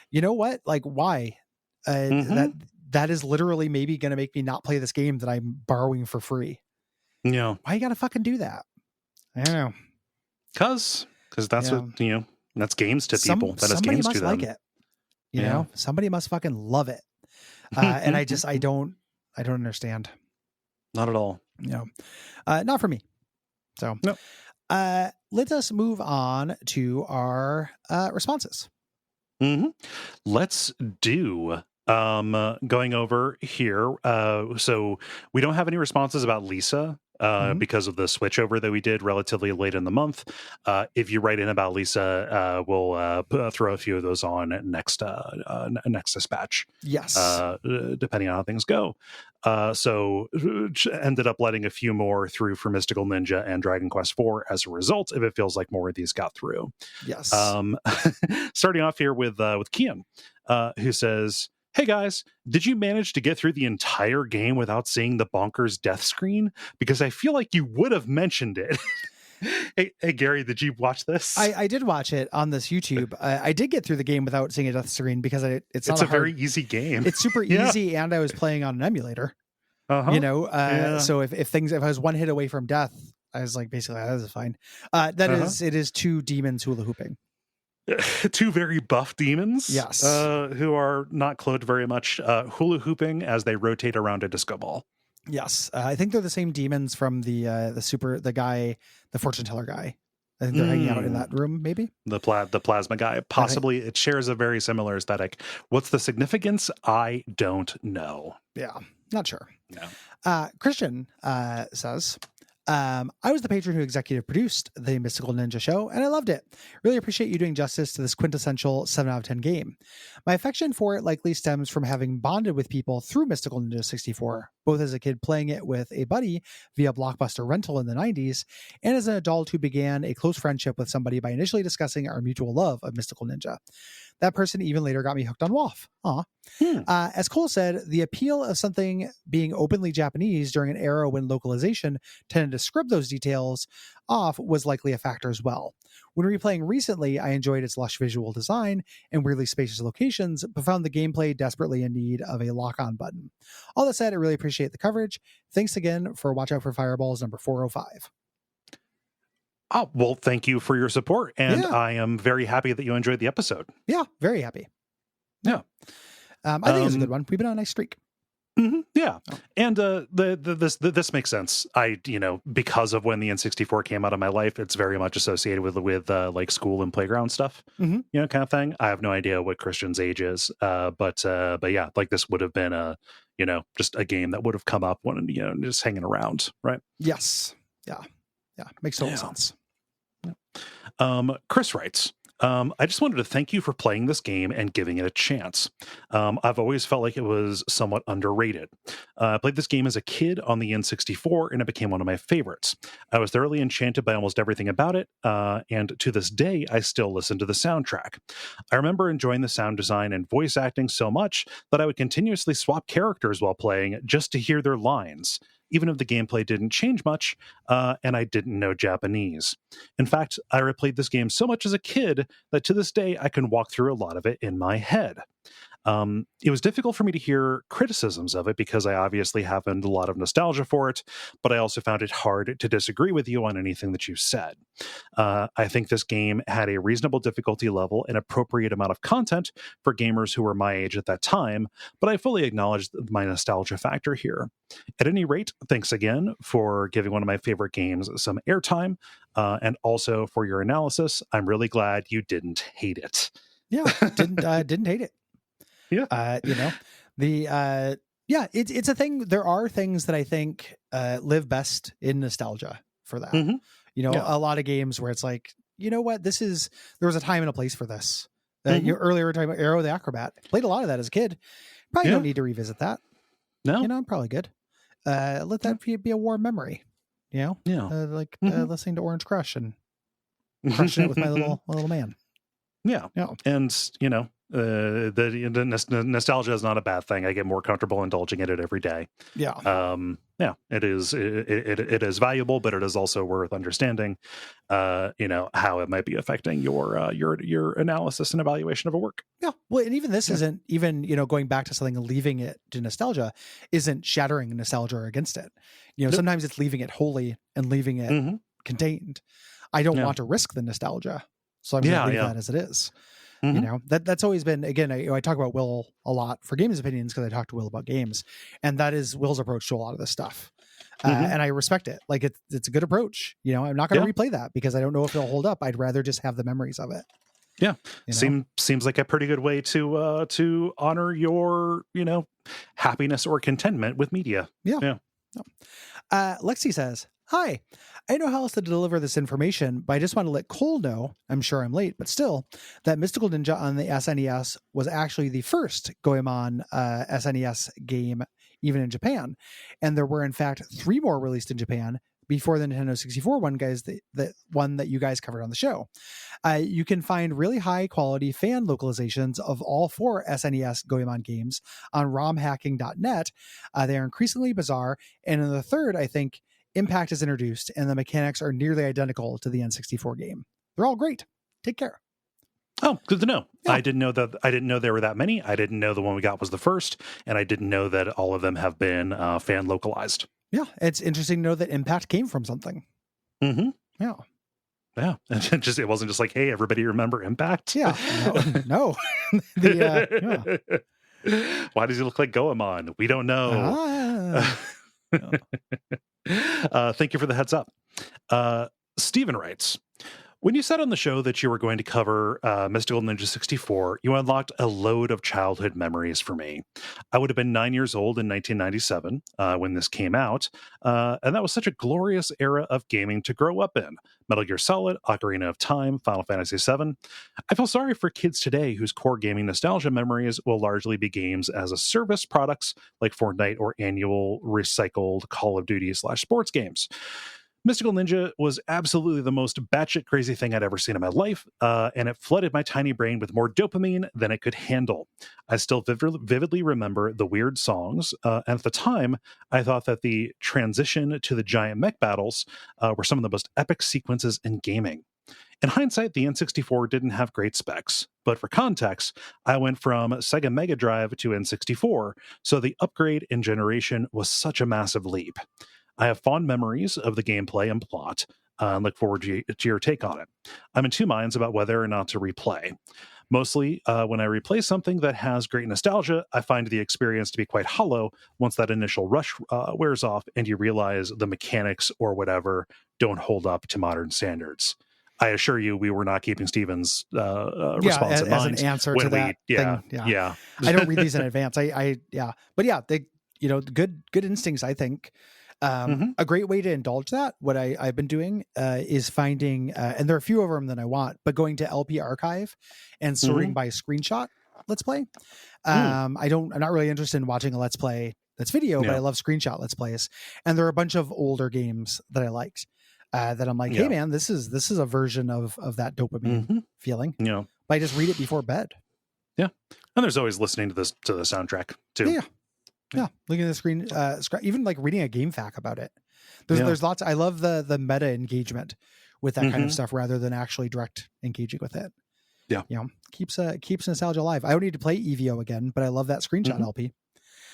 A: you know what? Like, why? That is literally maybe going to make me not play this game that I'm borrowing for free.
B: Yeah.
A: Why you got to fucking do that? I don't know.
B: Because that's what, that's games to people. That is games to them.
A: Somebody must like it. You know, somebody must fucking love it. And I don't understand.
B: Not at all.
A: Not for me. So,
B: no.
A: Let us move on to our responses.
B: Let's do going over here. So we don't have any responses about Lisa. Because of the switchover that we did relatively late in the month. If you write in about Lisa, we'll throw a few of those on next dispatch.
A: Yes.
B: Depending on how things go. So ended up letting a few more through for Mystical Ninja and Dragon Quest IV as a result, if it feels like more of these got through.
A: Yes.
B: Starting off here with Kian, who says, "Hey guys, did you manage to get through the entire game without seeing the bonkers death screen? Because I feel like you would have mentioned it." Hey, Gary, did you watch this?
A: I did watch it on this YouTube. I did get through the game without seeing a death screen because it's not
B: a very easy game.
A: It's super easy, and I was playing on an emulator. So if I was one hit away from death, I was like, basically, that is fine. It is 2 demons hula hooping.
B: 2 very buff demons,
A: yes,
B: who are not clothed very much, hula hooping as they rotate around a disco ball.
A: Yes, I think they're the same demons from the fortune teller guy. I think they're hanging out in that room, maybe
B: the plasma guy. Possibly, it shares a very similar aesthetic. What's the significance? I don't know.
A: Yeah, not sure.
B: No.
A: Christian says, I was the patron who executive produced the Mystical Ninja show, and I loved it. Really appreciate you doing justice to this quintessential 7 out of 10 game. My affection for it likely stems from having bonded with people through Mystical Ninja 64, both as a kid playing it with a buddy via Blockbuster rental in the 90s, and as an adult who began a close friendship with somebody by initially discussing our mutual love of Mystical Ninja. That person even later got me hooked on WAF. As Cole said, the appeal of something being openly Japanese during an era when localization tended to scrub those details off was likely a factor as well. When replaying recently, I enjoyed its lush visual design and weirdly spacious locations, but found the gameplay desperately in need of a lock-on button. All that said, I really appreciate the coverage. Thanks again for Watch Out for Fireballs number 405.
B: Oh, well, thank you for your support. And I am very happy that you enjoyed the episode.
A: Yeah, very happy.
B: Yeah.
A: I think it's a good one. We've been on a nice streak.
B: Yeah. And this makes sense. Because of when the N64 came out of my life, it's very much associated with like school and playground stuff, kind of thing. I have no idea what Christian's age is. But yeah, like this would have been just a game that would have come up when, just hanging around. Right.
A: Yes. Yeah. Yeah. Makes total sense.
B: Chris writes, I just wanted to thank you for playing this game and giving it a chance. I've always felt like it was somewhat underrated. I played this game as a kid on the N64, and it became one of my favorites. I was thoroughly enchanted by almost everything about it, and to this day, I still listen to the soundtrack. I remember enjoying the sound design and voice acting so much that I would continuously swap characters while playing just to hear their lines, even if the gameplay didn't change much, and I didn't know Japanese. In fact, I replayed this game so much as a kid that to this day I can walk through a lot of it in my head. It was difficult for me to hear criticisms of it because I obviously have a lot of nostalgia for it, but I also found it hard to disagree with you on anything that you said. I think this game had a reasonable difficulty level and appropriate amount of content for gamers who were my age at that time, but I fully acknowledge my nostalgia factor here. At any rate, thanks again for giving one of my favorite games some airtime, and also for your analysis. I'm really glad you didn't hate it.
A: Yeah, didn't hate it.
B: Yeah.
A: It's a thing. There are things that I think live best in nostalgia for that.
B: Mm-hmm.
A: A lot of games where it's like, you know what, there was a time and a place for this. You earlier were talking about Arrow the Acrobat. Played a lot of that as a kid. Probably don't need to revisit that.
B: No,
A: I'm probably good. Let that be a warm memory. Listening to Orange Crush and crushing it with my little man.
B: Yeah. And the nostalgia is not a bad thing. I get more comfortable indulging in it every day. It is valuable, but it is also worth understanding how it might be affecting your analysis and evaluation of a work.
A: Well, and even this isn't even going back to something and leaving it to nostalgia isn't shattering nostalgia against it. Sometimes it's leaving it wholly and leaving it contained. I don't want to risk the nostalgia, so I'm going to leave that as it is. That's always been, again, I talk about Will a lot for Games Opinions because I talk to Will about games, and that is Will's approach to a lot of this stuff. And I respect it. Like it's a good approach. I'm not going to replay that because I don't know if it'll hold up. I'd rather just have the memories of it.
B: Yeah. Seems like a pretty good way to honor your, happiness or contentment with media.
A: Yeah. Lexi says, "Hi, I know how else to deliver this information, but I just want to let Cole know, I'm sure I'm late, but still, that Mystical Ninja on the SNES was actually the first Goemon SNES game, even in Japan. And there were, in fact, 3 more released in Japan before the Nintendo 64 one, guys, the one that you guys covered on the show. You can find really high quality fan localizations of all 4 SNES Goemon games on romhacking.net. They are increasingly bizarre. And in the third, I think, Impact is introduced and the mechanics are nearly identical to the N64 game. They're all great. Take care."
B: Oh, good to know.
A: Yeah.
B: I didn't know there were that many. I didn't know the one we got was the first, and I didn't know that all of them have been fan localized.
A: Yeah, it's interesting to know that Impact came from something.
B: Mm-hmm.
A: Yeah.
B: Yeah. It wasn't just like, hey, everybody remember Impact?
A: Yeah. No.
B: Why does he look like Goemon? We don't know. Thank you for the heads up. Steven writes, "When you said on the show that you were going to cover Mystical Ninja 64, you unlocked a load of childhood memories for me. I would have been 9 years old in 1997 when this came out, and that was such a glorious era of gaming to grow up in. Metal Gear Solid, Ocarina of Time, Final Fantasy VII. I feel sorry for kids today whose core gaming nostalgia memories will largely be games as a service products like Fortnite or annual recycled Call of Duty/sports games. Mystical Ninja was absolutely the most batshit crazy thing I'd ever seen in my life, and it flooded my tiny brain with more dopamine than it could handle. I still vividly remember the weird songs, and at the time, I thought that the transition to the giant mech battles were some of the most epic sequences in gaming. In hindsight, the N64 didn't have great specs, but for context, I went from Sega Mega Drive to N64, so the upgrade in generation was such a massive leap. I have fond memories of the gameplay and plot, and look forward to your take on it. I'm in 2 minds about whether or not to replay. Mostly, when I replay something that has great nostalgia, I find the experience to be quite hollow once that initial rush wears off and you realize the mechanics or whatever don't hold up to modern standards. I assure you, we were not keeping Steven's response in mind.
A: As an answer to that thing.
B: Yeah.
A: I don't read these in advance. But yeah, they, good instincts, I think. A great way to indulge that, what I've been doing is finding, and there are a few of them that I want, but going to LP Archive and sorting by screenshot Let's Play. I'm not really interested in watching a Let's Play that's video, but I love screenshot Let's Plays. And there are a bunch of older games that I liked that I'm like, hey man, this is a version of that dopamine feeling.
B: Yeah.
A: But I just read it before bed.
B: Yeah. And there's always listening to the soundtrack too.
A: Yeah, looking at the screen, even like reading a game fact about it. There's lots. I love the meta engagement with that kind of stuff rather than actually direct engaging with it.
B: Yeah.
A: Keeps nostalgia alive. I don't need to play EVO again, but I love that screenshot LP.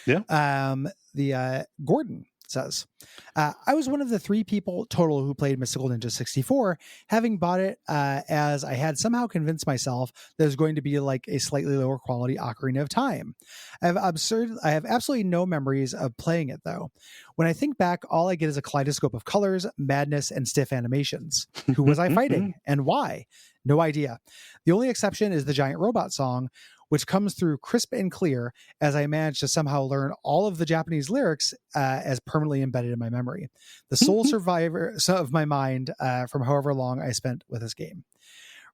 B: Yeah.
A: The Gordon says, I was one of the 3 people total who played Mystical Ninja 64, having bought it as I had somehow convinced myself that it was going to be like a slightly lower quality Ocarina of Time. I have absolutely no memories of playing it, though. When I think back, all I get is a kaleidoscope of colors, madness, and stiff animations. Who was I fighting and why? No idea. The only exception is the giant robot song, which comes through crisp and clear as I managed to somehow learn all of the Japanese lyrics as permanently embedded in my memory. The sole survivor of my mind from however long I spent with this game.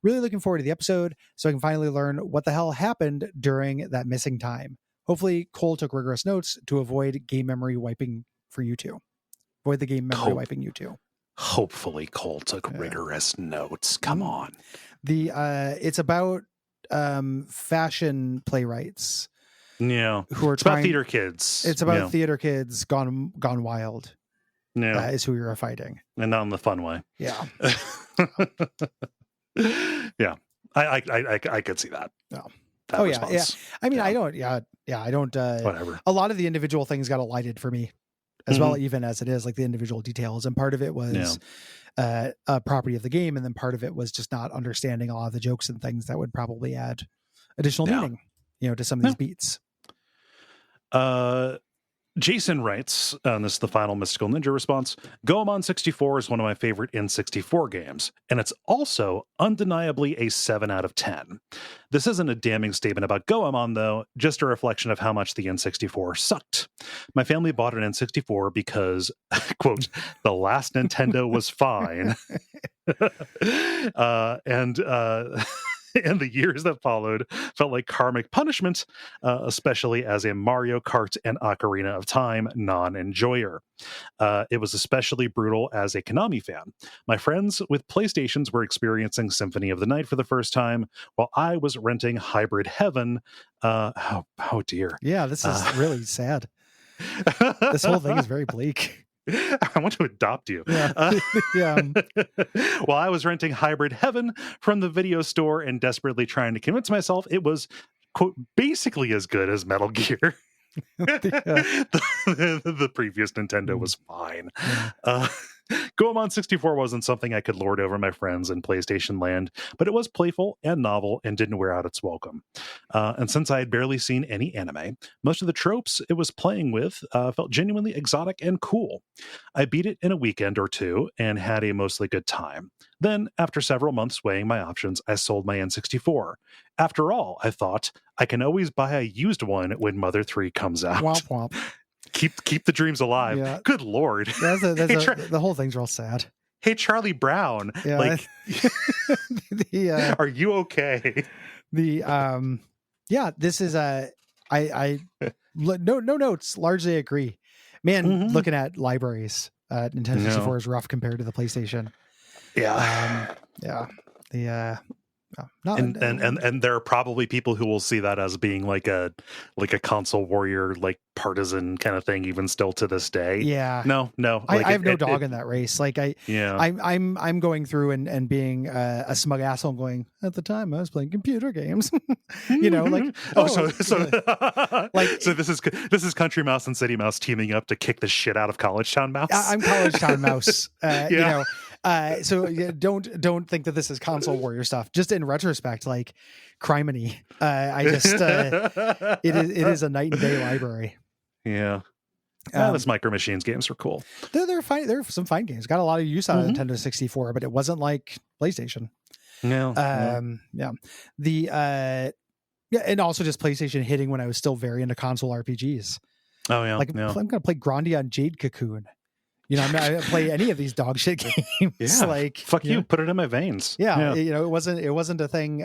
A: Really looking forward to the episode so I can finally learn what the hell happened during that missing time. Hopefully Cole took rigorous notes to avoid game memory wiping for you two. Avoid the game memory wiping you two.
B: Hopefully Cole took rigorous notes. Come on.
A: It's about fashion playwrights.
B: Yeah.
A: Who are
B: about theater kids.
A: It's about theater kids gone wild.
B: Yeah.
A: Is who you're fighting.
B: And not in the fun way.
A: Yeah.
B: Yeah. I could see that.
A: No.
B: That response.
A: Yeah. I mean, I don't. I don't.
B: Whatever.
A: A lot of the individual things got elided for me, as well, even as it is like the individual details, and part of it was a property of the game, and then part of it was just not understanding a lot of the jokes and things that would probably add additional meaning, to some of these beats.
B: Jason writes, and this is the final Mystical Ninja response, Goemon 64 is one of my favorite N64 games, and it's also undeniably a 7 out of 10. This isn't a damning statement about Goemon, though, just a reflection of how much the N64 sucked. My family bought an N64 because, quote, the last Nintendo was fine. And the years that followed felt like karmic punishment, especially as a Mario Kart and Ocarina of Time non-enjoyer. It was especially brutal as a Konami fan. My friends with PlayStations were experiencing Symphony of the Night for the first time, while I was renting Hybrid Heaven. Oh dear.
A: Yeah, this is really sad. This whole thing is very bleak.
B: I want to adopt you.
A: Yeah.
B: While I was renting Hybrid Heaven from the video store and desperately trying to convince myself it was, quote, basically as good as Metal Gear. The previous Nintendo was fine. Goemon 64 wasn't something I could lord over my friends in PlayStation land, but it was playful and novel and didn't wear out its welcome. And since I had barely seen any anime, most of the tropes it was playing with felt genuinely exotic and cool. I beat it in a weekend or two and had a mostly good time. Then, after several months weighing my options, I sold my N64. After all, I thought, I can always buy a used one when Mother 3 comes out.
A: Womp womp.
B: Keep the dreams alive.
A: Yeah.
B: Good Lord.
A: The whole thing's real sad.
B: Hey, Charlie Brown.
A: Yeah.
B: Like, are you okay?
A: This is no notes. Largely agree. Man, looking at libraries, Nintendo 64 is rough compared to the PlayStation.
B: Yeah. And there are probably people who will see that as being like a console warrior, like partisan kind of thing, even still to this day.
A: Yeah.
B: No.
A: Like I have no dog in that race. Like I'm going through and being a smug asshole and going, at the time I was playing computer games. Like
B: so this is Country Mouse and City Mouse teaming up to kick the shit out of College Town Mouse.
A: I'm College Town Mouse. So don't think that this is console warrior stuff. Just in retrospect, like criminy. I just it is a night and day library.
B: Yeah. Those Micro Machines games are cool.
A: They're fine. They're some fine games. Got a lot of use out of Nintendo 64, but it wasn't like PlayStation.
B: No.
A: And also just PlayStation hitting when I was still very into console RPGs.
B: Oh yeah.
A: Like I'm gonna play Grandia on Jade Cocoon. I'm not gonna play any of these dog shit games.
B: Yeah.
A: Like
B: fuck you, put it in my veins.
A: Yeah. It wasn't a thing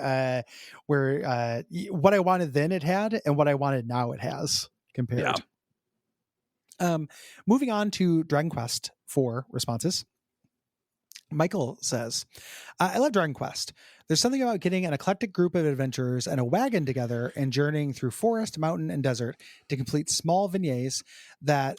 A: where what I wanted then it had, and what I wanted now it has compared.
B: Yeah.
A: Moving on to Dragon Quest 4 responses. Michael says, I love Dragon Quest. There's something about getting an eclectic group of adventurers and a wagon together and journeying through forest, mountain, and desert to complete small vignettes that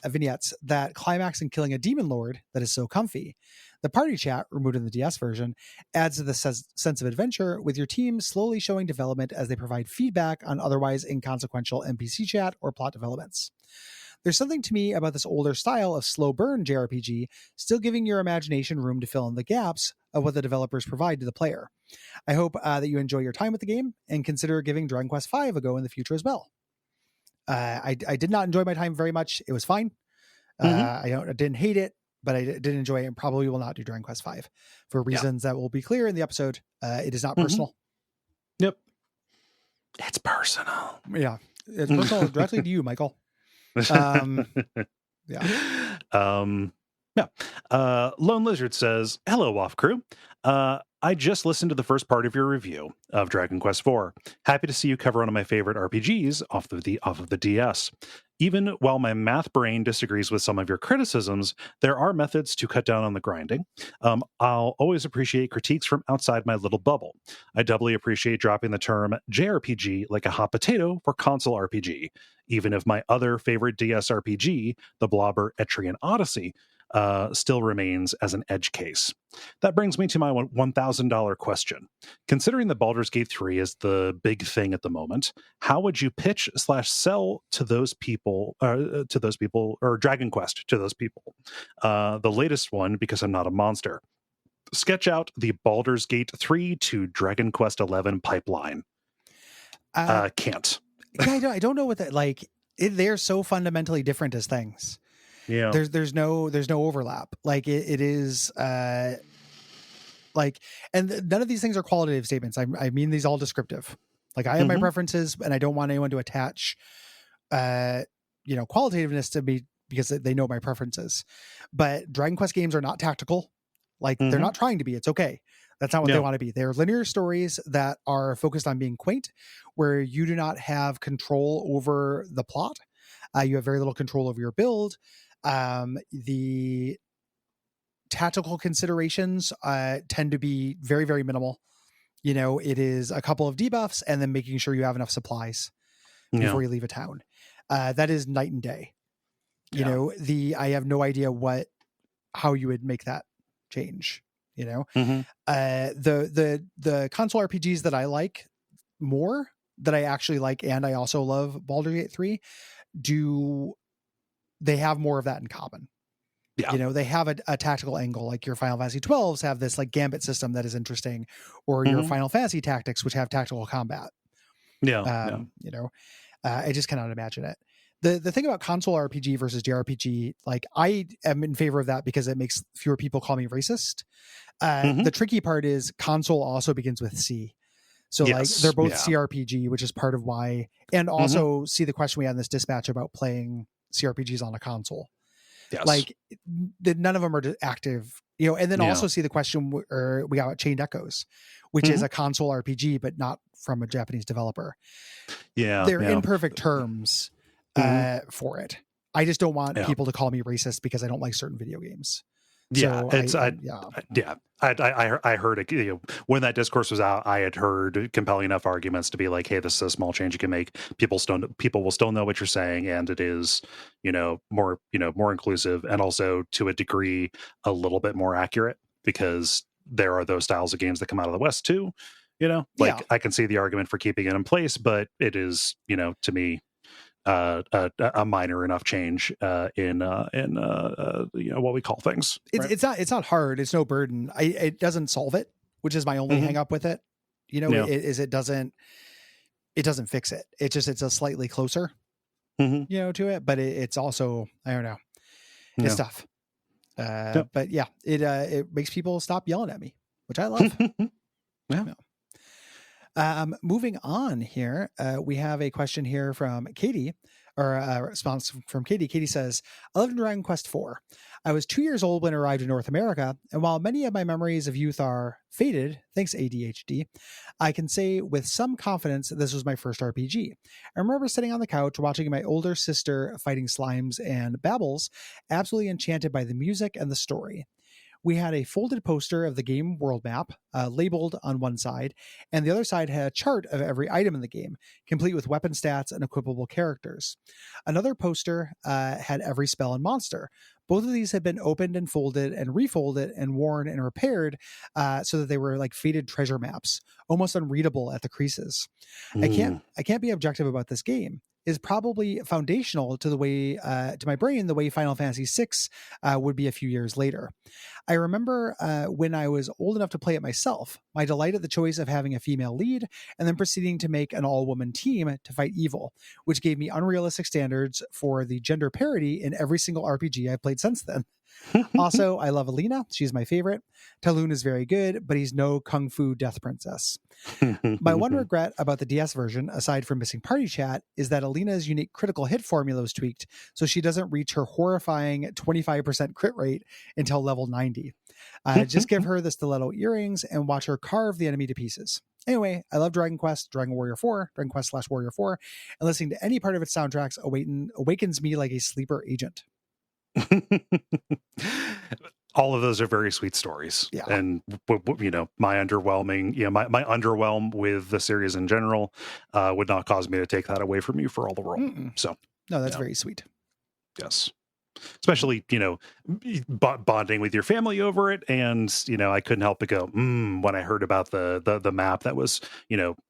A: climax in killing a demon lord that is so comfy. The party chat, removed in the DS version, adds to the sense of adventure, with your team slowly showing development as they provide feedback on otherwise inconsequential NPC chat or plot developments. There's something to me about this older style of slow burn JRPG, still giving your imagination room to fill in the gaps of what the developers provide to the player. I hope that you enjoy your time with the game and consider giving Dragon Quest V a go in the future as well. I did not enjoy my time very much. It was fine. I didn't hate it, but I did enjoy it, and probably will not do Dragon Quest V for reasons that will be clear in the episode. It is not personal.
B: Yep. It's personal.
A: Yeah. It's personal directly to you, Michael. Yeah.
B: Lone Lizard says, "Hello, WAF crew. I just listened to the first part of your review of Dragon Quest IV. Happy to see you cover one of my favorite RPGs off of the DS. Even while my math brain disagrees with some of your criticisms, there are methods to cut down on the grinding. I'll always appreciate critiques from outside my little bubble. I doubly appreciate dropping the term JRPG like a hot potato for console RPG, even if my other favorite DS RPG, the Blobber Etrian Odyssey, still remains as an edge case. That brings me to my $1,000 question. Considering that Baldur's Gate 3 is the big thing at the moment, how would you pitch / sell to those people, or Dragon Quest to those people? The latest one, because I'm not a monster. Sketch out the Baldur's Gate 3 to Dragon Quest 11 pipeline. Can't.
A: Yeah, I don't know what that, like, they're so fundamentally different as things.
B: Yeah.
A: There's no overlap. Like it is like, and none of these things are qualitative statements. I mean these all descriptive. Like I have my preferences, and I don't want anyone to attach qualitativeness to me because they know my preferences. But Dragon Quest games are not tactical. Like they're not trying to be. It's okay. That's not what they want to be. They're linear stories that are focused on being quaint, where you do not have control over the plot. You have very little control over your build. The tactical considerations tend to be very, very minimal. It is a couple of debuffs and then making sure you have enough supplies before you leave a town. That is night and day. I have no idea how you would make that change. The console RPGs that I like more, that I actually like, and I also love Baldur's Gate 3, they have more of that in common. Yeah. They have a tactical angle, like your Final Fantasy 12s have this like gambit system that is interesting, or your Final Fantasy Tactics, which have tactical combat. I just cannot imagine it. The thing about console RPG versus JRPG, like I am in favor of that because it makes fewer people call me racist. The tricky part is console also begins with C. So like they're both CRPG, which is part of why, and also see the question we had in this dispatch about playing CRPGs on a console. Yes. Like none of them are active, and then also see the question we got about Chained Echoes, which is a console RPG, but not from a Japanese developer. Yeah. They're imperfect terms for it. I just don't want people to call me racist because I don't like certain video games.
B: Yeah, I heard it. When that discourse was out, I had heard compelling enough arguments to be like, "Hey, this is a small change you can make. People will still know what you're saying, and it is, more inclusive, and also to a degree a little bit more accurate because there are those styles of games that come out of the West too. I can see the argument for keeping it in place, but it is, to me." A minor enough change in what we call things.
A: Right? It's not hard. It's no burden. It doesn't solve it, which is my only hang up with it. It doesn't fix it. It's a slightly closer, to it, but it's also, I don't know. It's tough. But yeah, it makes people stop yelling at me, which I love. Moving on here, we have a question here from Katie, or a response from Katie. Katie says, I lived in Dragon Quest IV. I was 2 years old when I arrived in North America, and while many of my memories of youth are faded, thanks ADHD, I can say with some confidence that this was my first RPG. I remember sitting on the couch watching my older sister fighting slimes and babbles, absolutely enchanted by the music and the story. We had a folded poster of the game world map, labeled on one side, and the other side had a chart of every item in the game, complete with weapon stats and equipable characters. Another poster had every spell and monster. Both of these had been opened and folded and refolded and worn and repaired so that they were like faded treasure maps, almost unreadable at the creases. I can't be objective about this game. Is probably foundational to the way to my brain the way Final Fantasy VI would be a few years later. I remember when I was old enough to play it myself, my delight at the choice of having a female lead and then proceeding to make an all-woman team to fight evil, which gave me unrealistic standards for the gender parity in every single RPG I've played since then. Also, I love Alina. She's my favorite. Talon is very good, but he's no kung fu death princess. My one regret about the DS version, aside from missing party chat, is that Alina's unique critical hit formula was tweaked, so she doesn't reach her horrifying 25% crit rate until level 90. Just give her the stiletto earrings and watch her carve the enemy to pieces. Anyway, I love Dragon Quest, Dragon Warrior 4, Dragon Quest / Warrior 4, and listening to any part of its soundtracks awakens me like a sleeper agent.
B: All of those are very sweet stories.
A: Yeah.
B: And my underwhelm with the series in general would not cause me to take that away from you for all the world. So
A: no, that's very sweet.
B: Yes. Especially, bonding with your family over it. And, I couldn't help but go, when I heard about the map that was,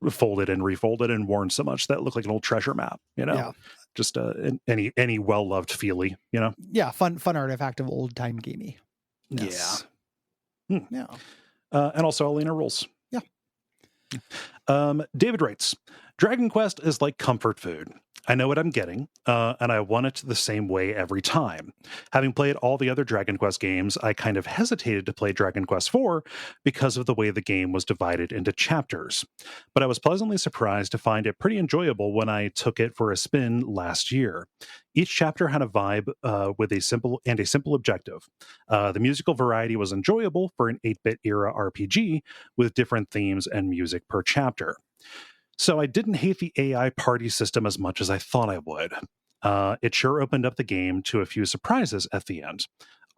B: folded and refolded and worn so much that looked like an old treasure map,
A: Yeah.
B: Just any well-loved feely,
A: Yeah, fun artifact of old-time gamey.
B: Yes.
A: Yeah.
B: And also Alina rules.
A: Yeah.
B: David writes, Dragon Quest is like comfort food. I know what I'm getting, and I want it the same way every time. Having played all the other Dragon Quest games, I kind of hesitated to play Dragon Quest IV because of the way the game was divided into chapters. But I was pleasantly surprised to find it pretty enjoyable when I took it for a spin last year. Each chapter had a vibe with a simple objective. The musical variety was enjoyable for an 8-bit era RPG with different themes and music per chapter. So I didn't hate the AI party system as much as I thought I would. It sure opened up the game to a few surprises at the end.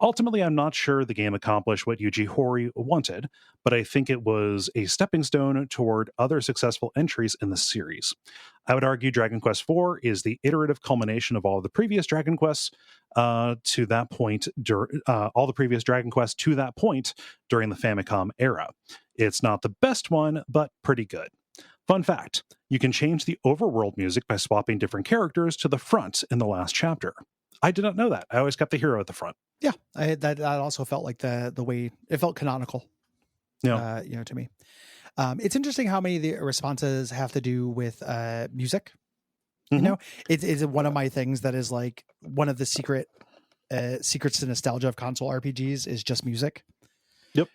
B: Ultimately, I'm not sure the game accomplished what Yuji Horii wanted, but I think it was a stepping stone toward other successful entries in the series. I would argue Dragon Quest IV is the iterative culmination of all the previous Dragon Quests to that point during the Famicom era. It's not the best one, but pretty good. Fun fact, you can change the overworld music by swapping different characters to the front in the last chapter. I did not know that. I always kept the hero at the front.
A: Yeah, that also felt like the way it felt canonical.
B: Yeah,
A: to me. It's interesting how many of the responses have to do with music.
B: Mm-hmm.
A: It's one of my things that is like one of the secrets to nostalgia of console RPGs is just music.
B: Yep.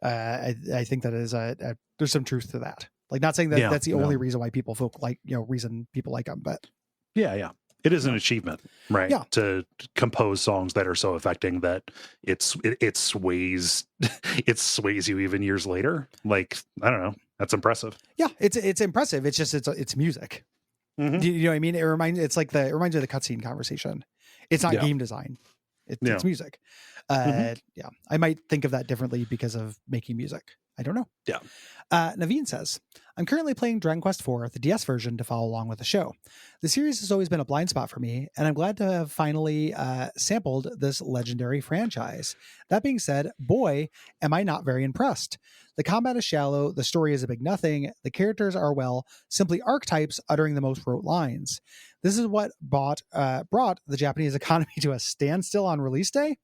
A: I think that is there's some truth to that. Like, not saying that that's the only reason why people feel like, reason people like them, but
B: yeah. It is an achievement, right?
A: Yeah.
B: To compose songs that are so affecting that it sways you even years later. Like, I don't know. That's impressive.
A: Yeah, it's impressive. It's just it's music.
B: Mm-hmm.
A: Do you know what I mean? It reminds me of the cutscene conversation. It's not game design. It's music. Yeah, I might think of that differently because of making music. I don't know.
B: Yeah.
A: Naveen says, I'm currently playing Dragon Quest IV, the DS version, to follow along with the show. The series has always been a blind spot for me, and I'm glad to have finally sampled this legendary franchise. That being said, boy, am I not very impressed. The combat is shallow, the story is a big nothing, the characters are, simply archetypes uttering the most rote lines. This is what brought the Japanese economy to a standstill on release day.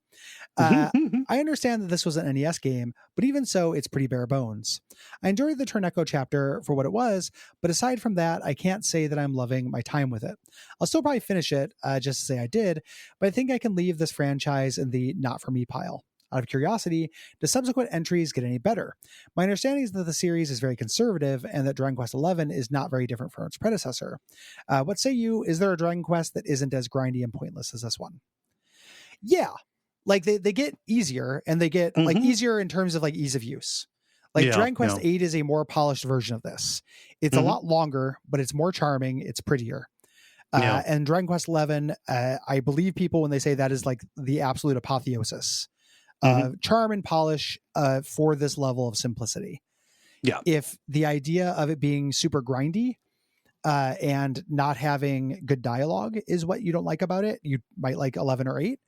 A: I understand that this was an NES game, but even so, it's pretty bare bones. I enjoyed the Torneko chapter for what it was, but aside from that, I can't say that I'm loving my time with it. I'll still probably finish it, just to say I did, but I think I can leave this franchise in the not for me pile. Out of curiosity, do subsequent entries get any better? My understanding is that the series is very conservative and that Dragon Quest XI is not very different from its predecessor. What say you? Is there a Dragon Quest that isn't as grindy and pointless as this one? Yeah. Like they get easier, and they get like easier in terms of like ease of use. Like Dragon Quest VIII is a more polished version of this. It's a lot longer, but it's more charming. It's prettier. And Dragon Quest XI, I believe people when they say that is like the absolute apotheosis. Charm and polish for this level of simplicity.
B: Yeah.
A: If the idea of it being super grindy and not having good dialogue is what you don't like about it, you might like 11 or 8.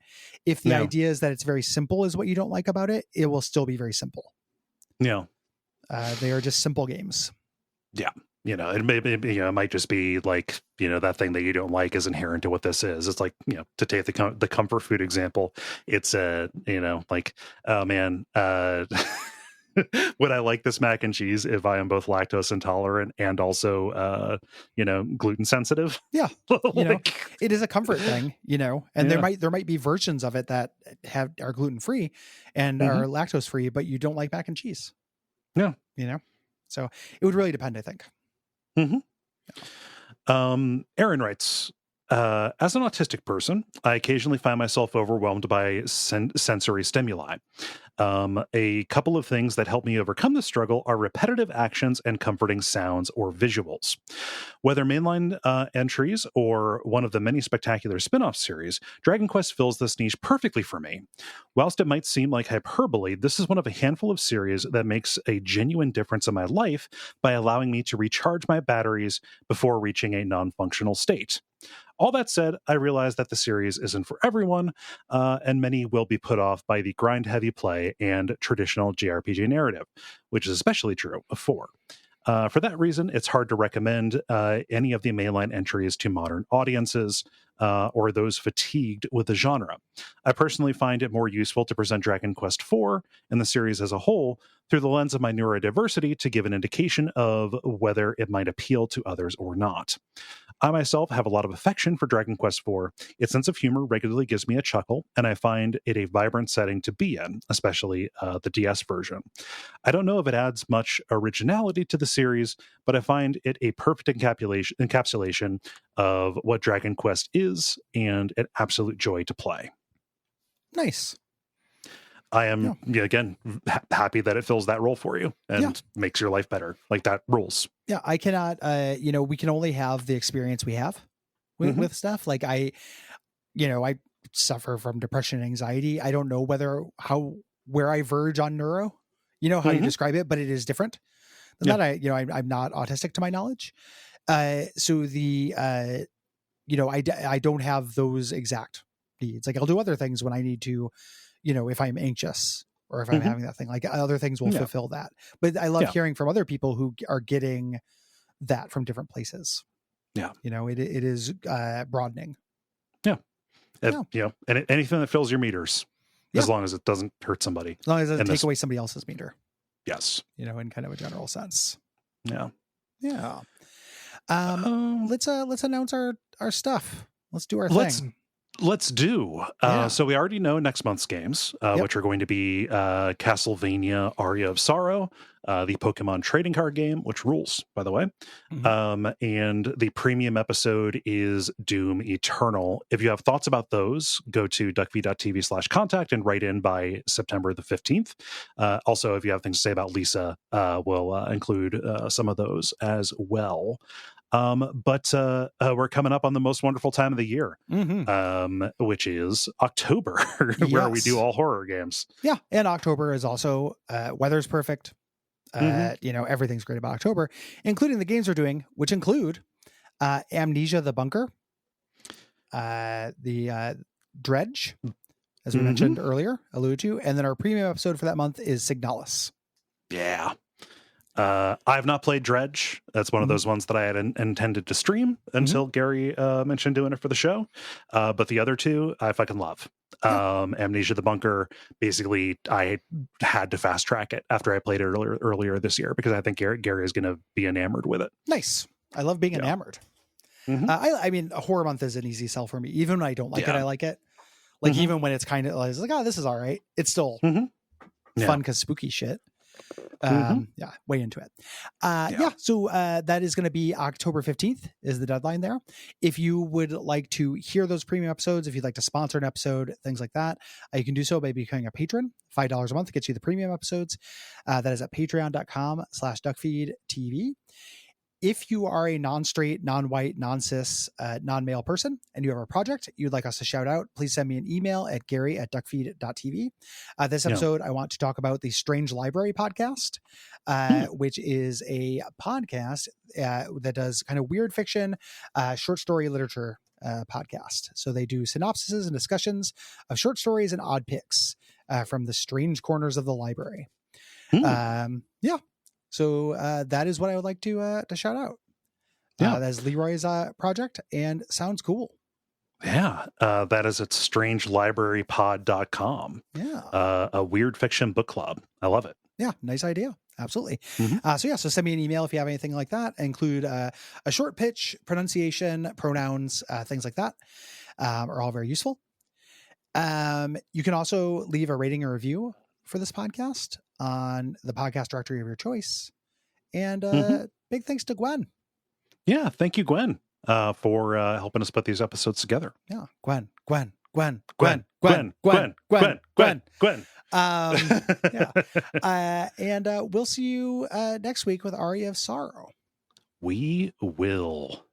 A: If the idea is that it's very simple is what you don't like about it, it will still be very simple.
B: Yeah.
A: They are just simple games.
B: Yeah. It might just be like, that thing that you don't like is inherent to what this is. It's like, to take the comfort food example, it's like, oh man, would I like this mac and cheese if I am both lactose intolerant and also, gluten sensitive?
A: Yeah. It is a comfort thing, and there might be versions of it that are gluten free and are lactose free, but you don't like mac and cheese.
B: Yeah.
A: So it would really depend, I think.
B: Aaron writes, as an autistic person, I occasionally find myself overwhelmed by sensory stimuli. A couple of things that help me overcome this struggle are repetitive actions and comforting sounds or visuals. Whether mainline entries or one of the many spectacular spin-off series, Dragon Quest fills this niche perfectly for me. Whilst it might seem like hyperbole, this is one of a handful of series that makes a genuine difference in my life by allowing me to recharge my batteries before reaching a non-functional state. All that said, I realize that the series isn't for everyone, and many will be put off by the grind-heavy play and traditional JRPG narrative, which is especially true of 4. For that reason, it's hard to recommend any of the mainline entries to modern audiences or those fatigued with the genre. I personally find it more useful to present Dragon Quest IV and the series as a whole through the lens of my neurodiversity to give an indication of whether it might appeal to others or not. I myself have a lot of affection for Dragon Quest IV. Its sense of humor regularly gives me a chuckle, and I find it a vibrant setting to be in, especially the DS version. I don't know if it adds much originality to the series, but I find it a perfect encapsulation of what Dragon Quest is and an absolute joy to play.
A: Nice.
B: I am, again, happy that it fills that role for you and makes your life better. Like, that rules. Yeah,
A: I cannot, we can only have the experience we have with stuff. Like, I suffer from depression and anxiety. I don't know where I verge on neuro, how you describe it, but it is different. Than that, I'm not autistic to my knowledge. So I don't have those exact needs. Like, I'll do other things when I need to, if I'm anxious or if I'm having that thing, like, other things will fulfill that. But I love hearing from other people who are getting that from different places.
B: Yeah.
A: It is broadening.
B: Yeah. And anything that fills your meters, as long as it doesn't hurt somebody.
A: As long as it doesn't take away somebody else's meter.
B: Yes.
A: In kind of a general sense.
B: Yeah.
A: Yeah. Let's announce our stuff. Let's do our thing.
B: Let's do. So we already know next month's games, which are going to be Castlevania Aria of Sorrow, the Pokemon trading card game, which rules, by the way. And the premium episode is Doom Eternal. If you have thoughts about those, go to Duckfeed.tv/contact and write in by September the 15th. Also, if you have things to say about Lisa, we'll include some of those as well. But we're coming up on the most wonderful time of the year, which is October, where we do all horror games.
A: Yeah, and October is also weather's perfect. Everything's great about October, including the games we're doing, which include Amnesia: The Bunker, the Dredge, as we mentioned earlier, alluded to, and then our premium episode for that month is Signalis.
B: Yeah. I've not played Dredge. That's one of those ones that I had intended to stream until Gary mentioned doing it for the show. But the other two, I fucking love. Amnesia: The Bunker, basically, I had to fast track it after I played it earlier this year because I think Gary is going to be enamored with it.
A: Nice. I love being enamored. I mean, a horror month is an easy sell for me. Even when I don't like it, I like it. Like, even when it's kind of like, oh, this is all right. It's still fun because spooky shit. Way into it. So that is going to be October 15th is the deadline there. If you would like to hear those premium episodes, if you'd like to sponsor an episode, things like that, you can do so by becoming a patron. $5 a month gets you the premium episodes. That is at patreon.com/duckfeed.tv. if you are a non-straight, non-white, non-cis, non-male person and you have a project you'd like us to shout out, please send me an email at Gary@Duckfeed.tv. This episode, I want to talk about the Strange Library podcast, which is a podcast that does kind of weird fiction, short story literature podcast. So they do synopsises and discussions of short stories and odd picks from the strange corners of the library. Yeah. So that is what I would like to shout out. That is Leroy's project and sounds cool.
B: Yeah. That is at strangelibrarypod.com.
A: Yeah.
B: A weird fiction book club. I love it.
A: Yeah. Nice idea. Absolutely. So send me an email if you have anything like that. Include a short pitch, pronunciation, pronouns, things like that are all very useful. You can also leave a rating or review for this podcast on the podcast directory of your choice. And big thanks to Gwen.
B: Yeah, thank you, Gwen, for helping us put these episodes together.
A: Yeah, Gwen. Yeah. And we'll see you next week with Aria of Sorrow.
B: We will.